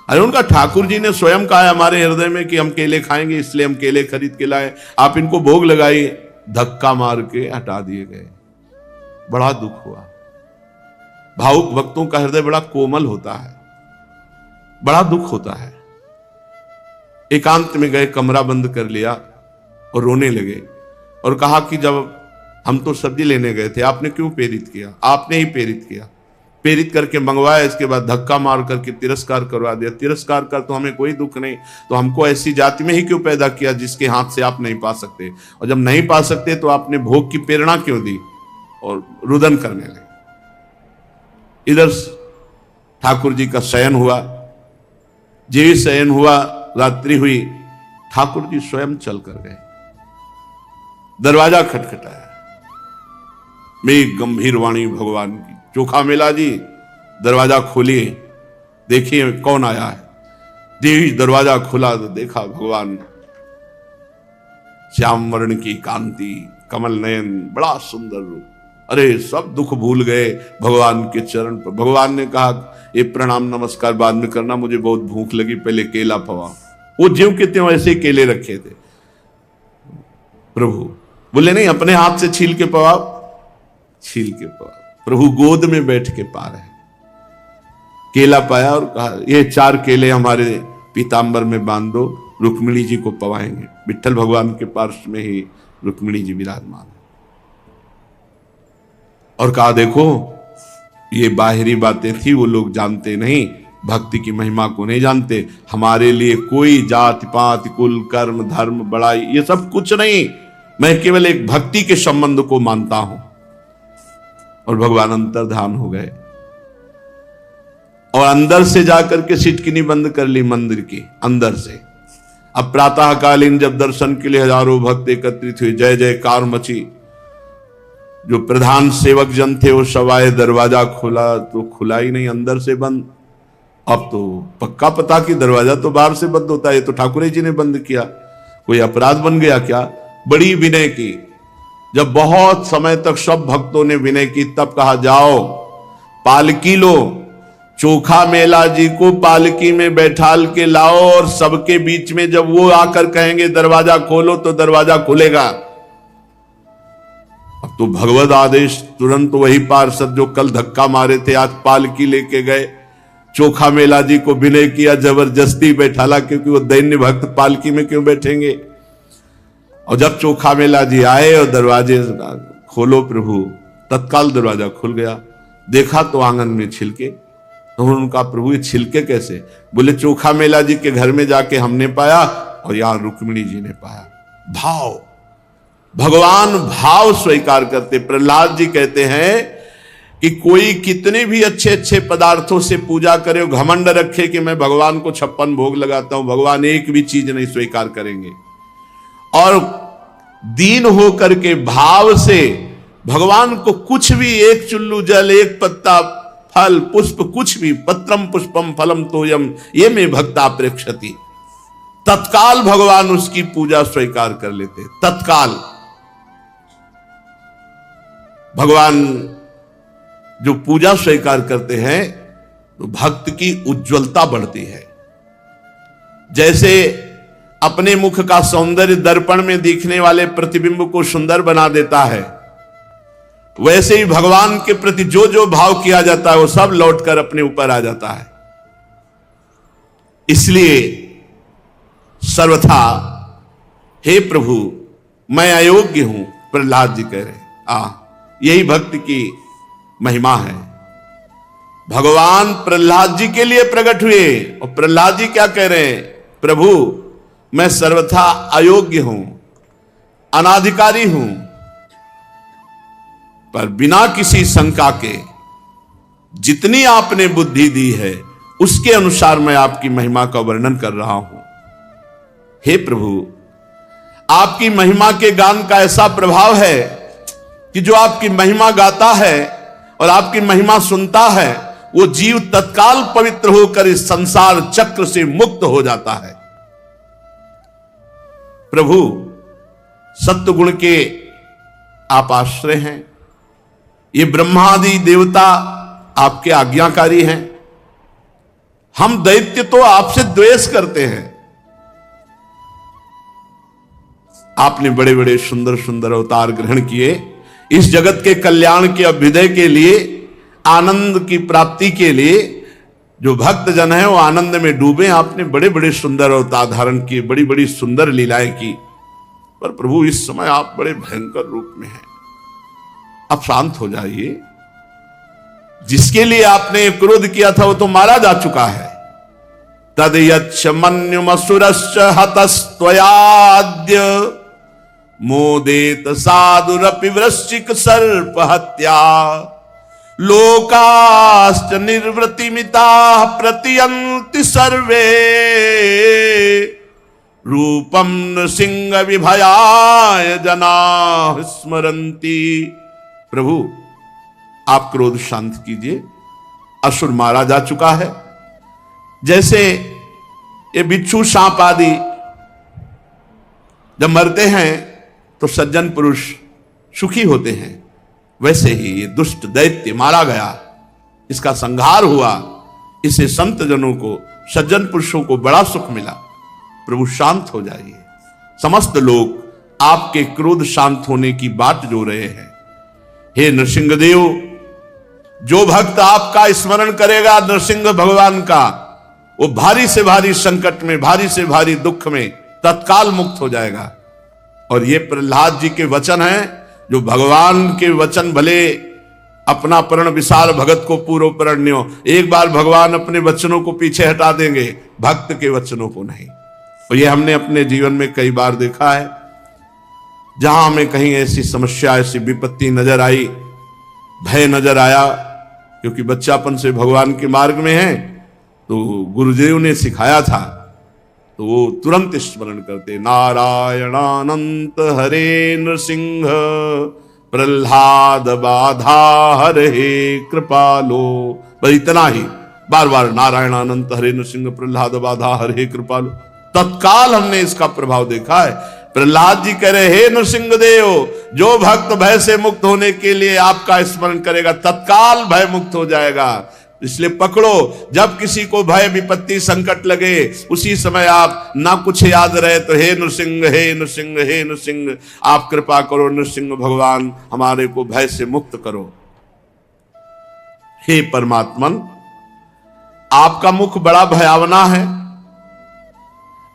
अरे उनका ठाकुर जी ने स्वयं कहा हमारे हृदय में कि हम केले खाएंगे, इसलिए हम केले खरीद के लाए, आप इनको भोग लगाइए। धक्का मार के हटा दिए गए। बड़ा दुख हुआ। भावुक भक्तों का हृदय बड़ा कोमल होता है, बड़ा दुख होता है। एकांत में गए, कमरा बंद कर लिया और रोने लगे और कहा कि जब हम तो सब्जी लेने गए थे, आपने क्यों प्रेरित किया? आपने ही प्रेरित किया, प्रेरित करके मंगवाया, इसके बाद धक्का मार करके तिरस्कार करवा दिया। तिरस्कार कर तो हमें कोई दुख नहीं, तो हमको ऐसी जाति में ही क्यों पैदा किया जिसके हाथ से आप नहीं पा सकते? और जब नहीं पा सकते तो आपने भोग की प्रेरणा क्यों दी? और रुदन करने लगे। इधर ठाकुर जी का शयन हुआ। जे शयन हुआ, रात्रि हुई, ठाकुर जी स्वयं चल कर गए। दरवाजा खटखटाया। मेघ गंभीर वाणी भगवान की, चोखा मेला जी दरवाजा खोलिए, देखिए कौन आया है। देवी दरवाजा खुला तो देखा भगवान, श्याम वर्ण की कांति, कमल नयन, बड़ा सुंदर रूप। अरे सब दुख भूल गए भगवान के चरण पर। भगवान ने कहा ये प्रणाम नमस्कार बाद में करना, मुझे बहुत भूख लगी, पहले केला पवाओ। वो ज्यों के त्यों ऐसे केले रखे थे। प्रभु बोले नहीं, अपने हाथ से छील के पवाओ। छील के पवाओ। प्रभु गोद में बैठ के पा रहे, केला पाया और कहा ये 4 केले हमारे पीतांबर में बांध दो, रुक्मिणी जी को पवाएंगे। विट्ठल भगवान के पार्श्व में ही रुक्मिणी जी विराजमान। और कहा देखो ये बाहरी बातें थी, वो लोग जानते नहीं, भक्ति की महिमा को नहीं जानते। हमारे लिए कोई जाति पात कुल कर्म धर्म बड़ाई ये सब कुछ नहीं, मैं केवल एक भक्ति के संबंध को मानता हूं। और भगवान अंतर्धान हो गए और अंदर से जाकर के सिटकिनी बंद कर ली मंदिर की अंदर से। अब प्रातःकालीन जब दर्शन के लिए हजारों भक्त एकत्रित हुए, जय जयकार मची। जो प्रधान सेवक जन थे वो सब आए, दरवाजा खोला तो खुला ही नहीं, अंदर से बंद। अब तो पक्का पता कि दरवाजा तो बाहर से बंद होता है, तो ठाकुर जी ने बंद किया। कोई अपराध बन गया क्या? बड़ी विनय की। जब बहुत समय तक सब भक्तों ने विनय की, तब कहा जाओ पालकी लो, चोखा मेला जी को पालकी में बैठाल के लाओ, और सबके बीच में जब वो आकर कहेंगे दरवाजा खोलो तो दरवाजा खुलेगा। अब तो भगवत आदेश, तुरंत वही पार्षद जो कल धक्का मारे थे आज पालकी लेके गए, चोखा मेला जी को विनय किया, जबरदस्ती बैठाला, क्योंकि वो दैन्य भक्त पालकी में क्यों बैठेंगे। और जब चोखा मेला जी आए और दरवाजे खोलो प्रभु, तत्काल दरवाजा खुल गया। देखा तो आंगन में छिलके। तो उनका प्रभु ये छिलके कैसे? बोले चोखा मेला जी के घर में जाके हमने पाया और यहां रुक्मिणी जी ने पाया। भाव, भगवान भाव स्वीकार करते। प्रहलाद जी कहते हैं कि कोई कितने भी अच्छे अच्छे पदार्थों से पूजा करे, घमंड रखे कि मैं भगवान को 56 भोग लगाता हूं, भगवान एक भी चीज नहीं स्वीकार करेंगे। और दीन होकर के भाव से भगवान को कुछ भी, एक चुल्लू जल, एक पत्ता फल पुष्प, कुछ भी, पत्रम पुष्पम फलम तोयम ये में भक्ता प्रेक्षति, तत्काल भगवान उसकी पूजा स्वीकार कर लेते। तत्काल भगवान जो पूजा स्वीकार करते हैं तो भक्त की उज्ज्वलता बढ़ती है। जैसे अपने मुख का सौंदर्य दर्पण में दिखने वाले प्रतिबिंब को सुंदर बना देता है, वैसे ही भगवान के प्रति जो जो भाव किया जाता है वो सब लौटकर अपने ऊपर आ जाता है। इसलिए सर्वथा हे प्रभु मैं अयोग्य हूं, प्रहलाद जी कह रहे। यही भक्ति की महिमा है। भगवान प्रहलाद जी के लिए प्रकट हुए और प्रहलाद जी क्या कह रहे हैं? प्रभु मैं सर्वथा अयोग्य हूं, अनाधिकारी हूं, पर बिना किसी शंका के जितनी आपने बुद्धि दी है उसके अनुसार मैं आपकी महिमा का वर्णन कर रहा हूं। हे प्रभु, आपकी महिमा के गान का ऐसा प्रभाव है कि जो आपकी महिमा गाता है और आपकी महिमा सुनता है वो जीव तत्काल पवित्र होकर इस संसार चक्र से मुक्त हो जाता है। प्रभु, सत्य गुण के आप आश्रय हैं। ये ब्रह्मादि देवता आपके आज्ञाकारी हैं। हम दैत्य तो आपसे द्वेष करते हैं। आपने बड़े बड़े सुंदर सुंदर अवतार ग्रहण किए इस जगत के कल्याण के अभ्युदय के लिए, आनंद की प्राप्ति के लिए। जो भक्त जन है वो आनंद में डूबे। आपने बड़े बड़े सुंदर अवतार धारण किए, बड़ी बड़ी सुंदर लीलाएं की, पर प्रभु इस समय आप बड़े भयंकर रूप में हैं। आप शांत हो जाइए। जिसके लिए आपने क्रोध किया था वो तो मारा जा चुका है। तद यच्छ मन्युमसुरश्च हतस्त्वयाद्य मोदेत साधुरपि वृश्चिक सर्प हत्या लोकाश्च निर्वृतिमिता प्रतियन्ति सर्वे रूपम नृसिंह विभयाय जना स्मरन्ति। प्रभु, आप क्रोध शांत कीजिए। असुर मारा जा चुका है। जैसे ये बिच्छू सांप आदि जब मरते हैं तो सज्जन पुरुष सुखी होते हैं, वैसे ही ये दुष्ट दैत्य मारा गया, इसका संहार हुआ। इससे संत जनों को, सज्जन पुरुषों को बड़ा सुख मिला। प्रभु, शांत हो जाइए। समस्त लोग आपके क्रोध शांत होने की बात जो रहे हैं। हे नृसिंहदेव, जो भक्त आपका स्मरण करेगा नृसिंह भगवान का, वो भारी से भारी संकट में, भारी से भारी दुख में तत्काल मुक्त हो जाएगा। और ये प्रहलाद जी के वचन हैं, जो भगवान के वचन भले अपना प्रण विशाल भगत को पूर्व प्रणन्यो। एक बार भगवान अपने वचनों को पीछे हटा देंगे, भक्त के वचनों को नहीं। और ये हमने अपने जीवन में कई बार देखा है। जहां हमें कहीं ऐसी समस्या, ऐसी विपत्ति नजर आई, भय नजर आया, क्योंकि बच्चापन से भगवान के मार्ग में है, तो गुरुदेव ने सिखाया था, तो वो तुरंत स्मरण करते, नारायणानंत हरे नृसिंह प्रहलाद बाधा हरे कृपालो। बस इतना ही, बार बार नारायणानंत हरे नृसिंह प्रहलाद बाधा हरे कृपालो। तत्काल हमने इसका प्रभाव देखा है। प्रहलाद जी कह रहे, हे नृसिंह देव, जो भक्त भय से मुक्त होने के लिए आपका स्मरण करेगा तत्काल भय मुक्त हो जाएगा। इसलिए पकड़ो, जब किसी को भय विपत्ति संकट लगे उसी समय आप ना कुछ याद रहे तो हे नृसिंह, हे नृसिंह, हे नृसिंह, आप कृपा करो नृसिंह भगवान, हमारे को भय से मुक्त करो। हे परमात्मन, आपका मुख बड़ा भयावना है।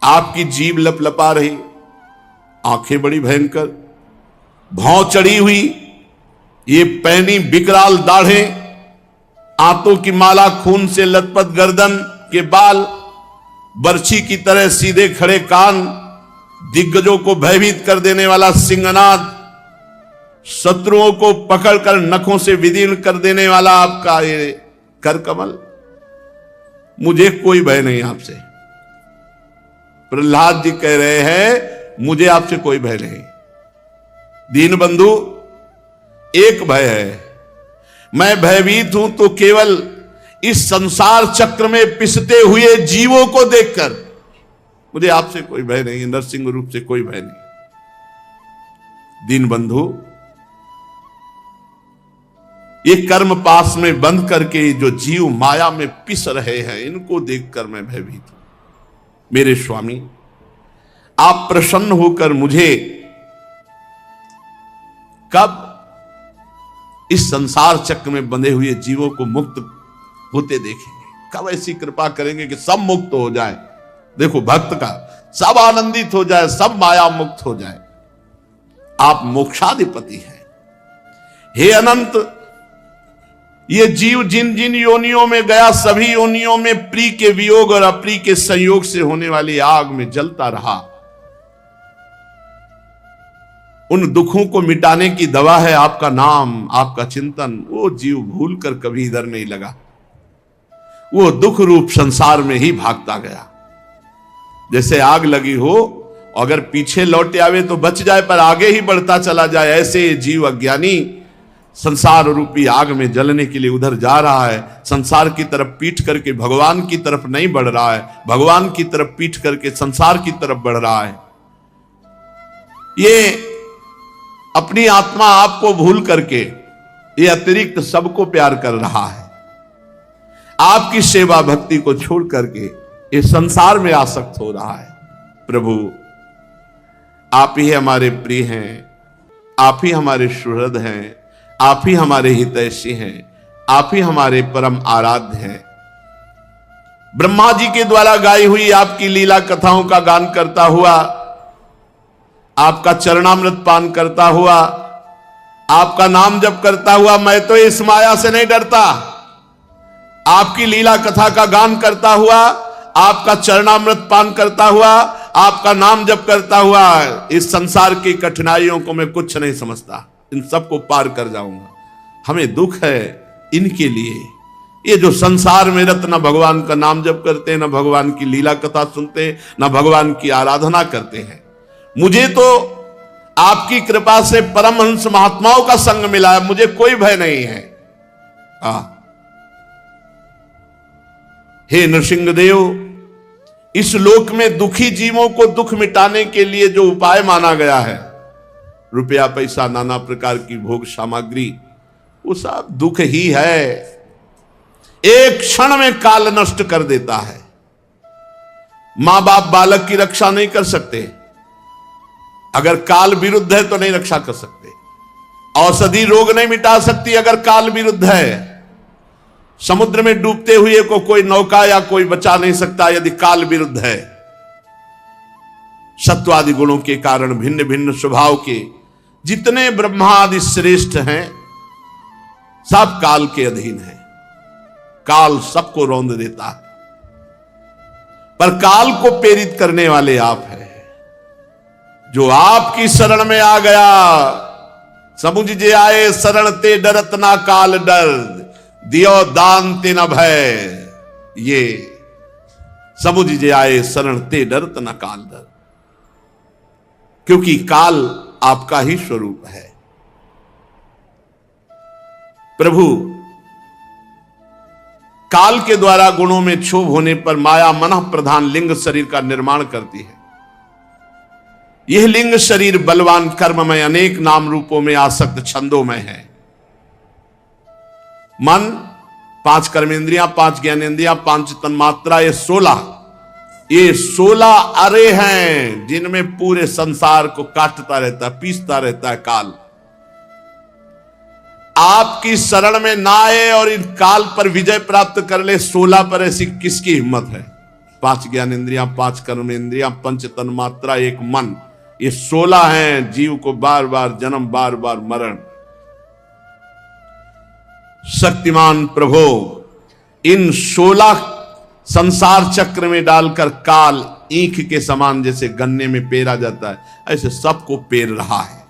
आपकी जीभ लपलपा रही, आंखें बड़ी भयंकर, भौं चढ़ी हुई, ये पैनी विकराल दाढ़ें, आंतों की माला खून से लथपथ गर्दन के बाल, बर्छी की तरह सीधे खड़े कान, दिग्गजों को भयभीत कर देने वाला सिंहनाद, शत्रुओं को पकड़कर नखों से विदीर्ण कर देने वाला आपका ये कर कमल। मुझे कोई भय नहीं आपसे। प्रहलाद जी कह रहे हैं, मुझे आपसे कोई भय नहीं। दीन बंधु, एक भय है, मैं भयभीत हूं तो केवल इस संसार चक्र में पिसते हुए जीवों को देखकर। मुझे आपसे कोई भय नहीं, नरसिंह रूप से कोई भय नहीं। दीन बंधु, ये कर्म पास में बंद करके जो जीव माया में पिस रहे हैं, इनको देखकर मैं भयभीत हूं। मेरे स्वामी, आप प्रसन्न होकर मुझे कब इस संसार चक्र में बंधे हुए जीवों को मुक्त होते देखेंगे? कब ऐसी कृपा करेंगे कि सब मुक्त हो जाए? देखो, भक्त का सब आनंदित हो जाए, सब माया मुक्त हो जाए। आप मोक्षाधिपति हैं। हे अनंत, ये जीव जिन जिन योनियों में गया, सभी योनियों में प्रिय के वियोग और अप्रिय के संयोग से होने वाली आग में जलता रहा। उन दुखों को मिटाने की दवा है आपका नाम, आपका चिंतन। वो जीव भूल कर कभी इधर नहीं लगा, वो दुख रूप संसार में ही भागता गया। जैसे आग लगी हो, अगर पीछे लौटे आवे तो बच जाए, पर आगे ही बढ़ता चला जाए, ऐसे जीव अज्ञानी संसार रूपी आग में जलने के लिए उधर जा रहा है। संसार की तरफ पीठ करके भगवान की तरफ नहीं बढ़ रहा है, भगवान की तरफ पीठ करके संसार की तरफ बढ़ रहा है। ये अपनी आत्मा आपको भूल करके ये अतिरिक्त सबको प्यार कर रहा है। आपकी सेवा भक्ति को छोड़ करके ये संसार में आसक्त हो रहा है। प्रभु आप ही हमारे प्रिय हैं, आप ही हमारे सुहृद हैं, आप ही हमारे हितैषी हैं, आप ही हमारे परम आराध्य हैं। ब्रह्मा जी के द्वारा गाई हुई आपकी लीला कथाओं का गान करता हुआ, आपका चरणामृत पान करता हुआ, आपका नाम जप करता हुआ, मैं तो इस माया से नहीं डरता। आपकी लीला कथा का गान करता हुआ, आपका चरणामृत पान करता हुआ, आपका नाम जप करता हुआ, इस संसार की कठिनाइयों को मैं कुछ नहीं समझता, इन सबको पार कर जाऊंगा। हमें दुख है इनके लिए, ये जो संसार में रत न भगवान का नाम जप करते हैं, न भगवान की लीला कथा सुनते हैं, न भगवान की आराधना करते हैं। मुझे तो आपकी कृपा से परमहंस महात्माओं का संग मिला है, मुझे कोई भय नहीं है। हे नृसिंहदेव, इस लोक में दुखी जीवों को दुख मिटाने के लिए जो उपाय माना गया है, रुपया पैसा नाना प्रकार की भोग सामग्री, वो सब दुख ही है। एक क्षण में काल नष्ट कर देता है। मां बाप बालक की रक्षा नहीं कर सकते, अगर काल विरुद्ध है तो नहीं रक्षा कर सकते। औषधि रोग नहीं मिटा सकती अगर काल विरुद्ध है। समुद्र में डूबते हुए को कोई नौका या कोई बचा नहीं सकता यदि काल विरुद्ध है। सत्वादि गुणों के कारण भिन्न भिन्न स्वभाव के जितने ब्रह्मादि श्रेष्ठ हैं, सब काल के अधीन हैं। काल सबको रौंद देता है, पर काल को प्रेरित करने वाले आप हैं। जो आपकी शरण में आ गया, समुझ जे आए शरण ते डरत ना काल डर, दियो दान ते न भय। ये समुझ जे आए शरण ते डरत न काल डर, क्योंकि काल आपका ही स्वरूप है। प्रभु काल के द्वारा गुणों में क्षोभ होने पर माया मनः प्रधान लिंग शरीर का निर्माण करती है। यह लिंग शरीर बलवान कर्ममय अनेक नाम रूपों में आसक्त छंदोमय है। मन, 5 कर्मेंद्रियां, 5 ज्ञानेंद्रियां, 5 तन्मात्रा, ये 16 अरे हैं जिनमें पूरे संसार को काटता रहता है, पीसता रहता है काल। आपकी शरण में ना आए और इन काल पर विजय प्राप्त कर ले, 16 पर ऐसी किसकी हिम्मत है। 5 ज्ञानेंद्रियां, 5 कर्मेंद्रियां, 5 तन्मात्रा, 1 मन, ये 16 हैं जीव को बार बार जन्म, बार बार मरण। शक्तिमान प्रभु इन 16 संसार चक्र में डालकर काल ईख के समान जैसे गन्ने में पेरा जाता है, ऐसे सबको पेर रहा है।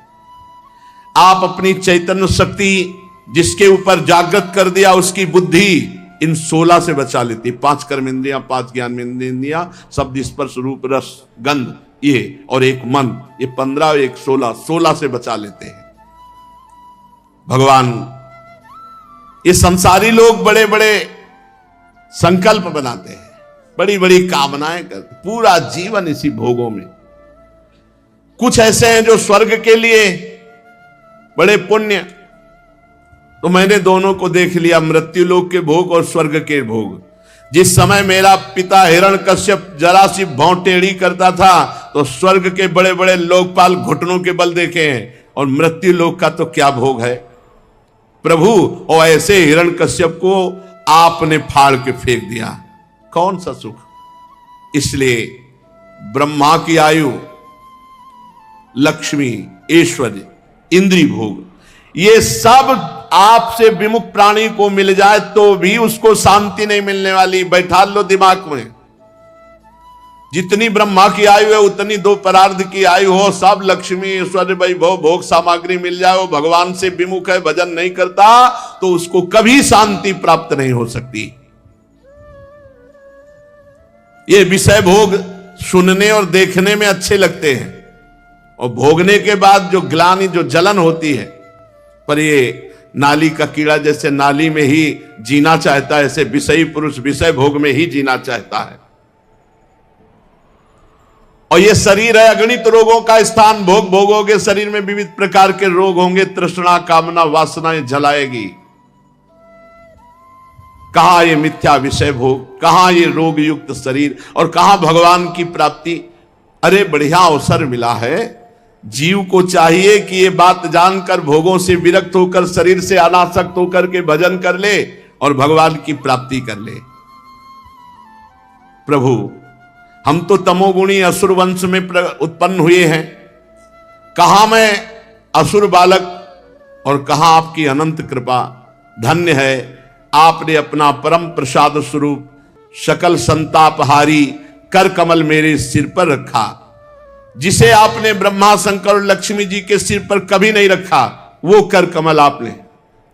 आप अपनी चैतन्य शक्ति जिसके ऊपर जागृत कर दिया, उसकी बुद्धि इन 16 से बचा लेती। 5 कर्मेंद्रियां, 5 ज्ञानेंद्रियां, शब्द स्पर्श रूप रस गंध, ये और 1 मन, ये 15 और 1 16 से बचा लेते हैं। भगवान, ये संसारी लोग बड़े बड़े संकल्प बनाते हैं, बड़ी बड़ी कामनाएं करते, पूरा जीवन इसी भोगों में। कुछ ऐसे हैं जो स्वर्ग के लिए बड़े पुण्य, तो मैंने दोनों को देख लिया, मृत्यु लोक के भोग और स्वर्ग के भोग। जिस समय मेरा पिता हिरण्यकश्यप जरा सी भौं टेढ़ी करता था, तो स्वर्ग के बड़े बड़े लोकपाल घुटनों के बल देखे हैं, और मृत्यु लोक का तो क्या भोग है प्रभु। और ऐसे हिरण्यकश्यप को आपने फाड़ के फेंक दिया, कौन सा सुख। इसलिए ब्रह्मा की आयु, लक्ष्मी, ऐश्वर्य, इंद्रिय भोग, ये सब आपसे विमुख प्राणी को मिल जाए तो भी उसको शांति नहीं मिलने वाली। बैठा लो दिमाग में, जितनी ब्रह्मा की आयु है उतनी दो परार्ध की आयु हो, सब लक्ष्मी ऐश्वर्य वैभव भोग सामग्री मिल जाए, वो भगवान से विमुख है, भजन नहीं करता, तो उसको कभी शांति प्राप्त नहीं हो सकती। ये विषय भोग सुनने और देखने में अच्छे लगते हैं, और भोगने के बाद जो ग्लानि, जो जलन होती है, पर ये नाली का कीड़ा जैसे नाली में ही जीना चाहता है, ऐसे विषयी पुरुष विषय भोग में ही जीना चाहता है। और ये शरीर है अगणित रोगों का स्थान। भोग भोगोगे, शरीर में विविध प्रकार के रोग होंगे, तृष्णा कामना वासनाएं जलाएगी। कहां ये मिथ्या विषय भोग, कहां ये रोग युक्त शरीर, और कहां भगवान की प्राप्ति। अरे बढ़िया अवसर मिला है, जीव को चाहिए कि ये बात जानकर भोगों से विरक्त होकर, शरीर से अनासक्त होकर के भजन कर ले और भगवान की प्राप्ति कर ले। प्रभु, हम तो तमोगुणी असुर वंश में उत्पन्न हुए हैं, कहां मैं असुर बालक और कहां आपकी अनंत कृपा। धन्य है आपने अपना परम प्रसाद स्वरूप सकल संतापहारी कर कमल मेरे सिर पर रखा, जिसे आपने ब्रह्मा शंकर और लक्ष्मी जी के सिर पर कभी नहीं रखा। वो कर कमल आपने,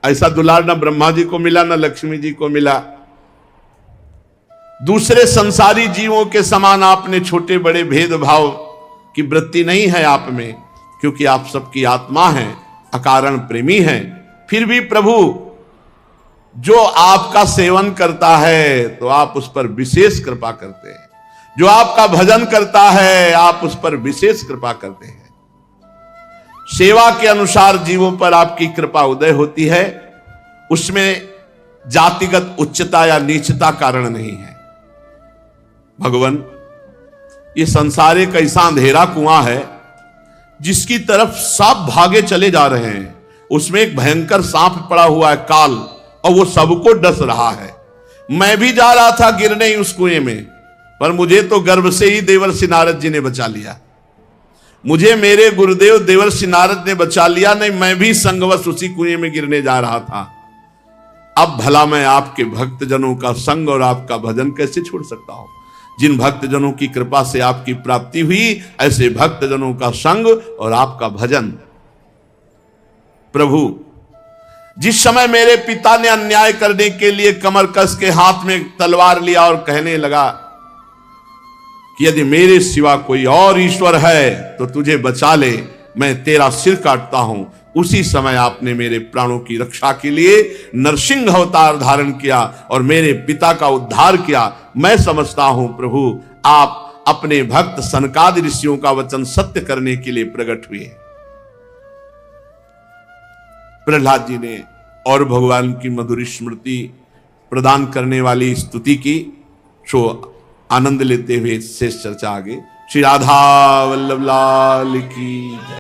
ऐसा दुलार ना ब्रह्मा जी को मिला ना लक्ष्मी जी को मिला। दूसरे संसारी जीवों के समान आपने छोटे बड़े भेदभाव की वृत्ति नहीं है आप में, क्योंकि आप सबकी आत्मा हैं, अकारण प्रेमी हैं। फिर भी प्रभु, जो आपका सेवन करता है तो आप उस पर विशेष कृपा करते हैं, जो आपका भजन करता है आप उस पर विशेष कृपा करते हैं। सेवा के अनुसार जीवों पर आपकी कृपा उदय होती है, उसमें जातिगत उच्चता या नीचता कारण नहीं है। भगवान, ये संसार एक ऐसा अंधेरा कुआं है जिसकी तरफ सांप भागे चले जा रहे हैं। उसमें एक भयंकर सांप पड़ा हुआ है, काल, और वो सबको डस रहा है। मैं भी जा रहा था गिरने ही उस कुएं में, पर मुझे तो गर्भ से ही देवर्षि नारद जी ने बचा लिया। मुझे मेरे गुरुदेव देवर्षि नारद ने बचा लिया, नहीं मैं भी संगवश उसी कुएं में गिरने जा रहा था। अब भला मैं आपके भक्तजनों का संग और आपका भजन कैसे छोड़ सकता हूं। जिन भक्तजनों की कृपा से आपकी प्राप्ति हुई, ऐसे भक्तजनों का संग और आपका भजन। प्रभु, जिस समय मेरे पिता ने अन्याय करने के लिए कमर कस के हाथ में तलवार लिया और कहने लगा कि यदि मेरे सिवा कोई और ईश्वर है तो तुझे बचा ले, मैं तेरा सिर काटता हूं, उसी समय आपने मेरे प्राणों की रक्षा के लिए नरसिंह अवतार धारण किया और मेरे पिता का उद्धार किया। मैं समझता हूं प्रभु, आप अपने भक्त सनकादि ऋषियों का वचन सत्य करने के लिए प्रकट हुए। प्रहलाद जी ने और भगवान की मधुर स्मृति प्रदान करने वाली स्तुति की, सो आनंद लेते हुए शेष चर्चा आगे। श्री राधा वल्लभ लाल की।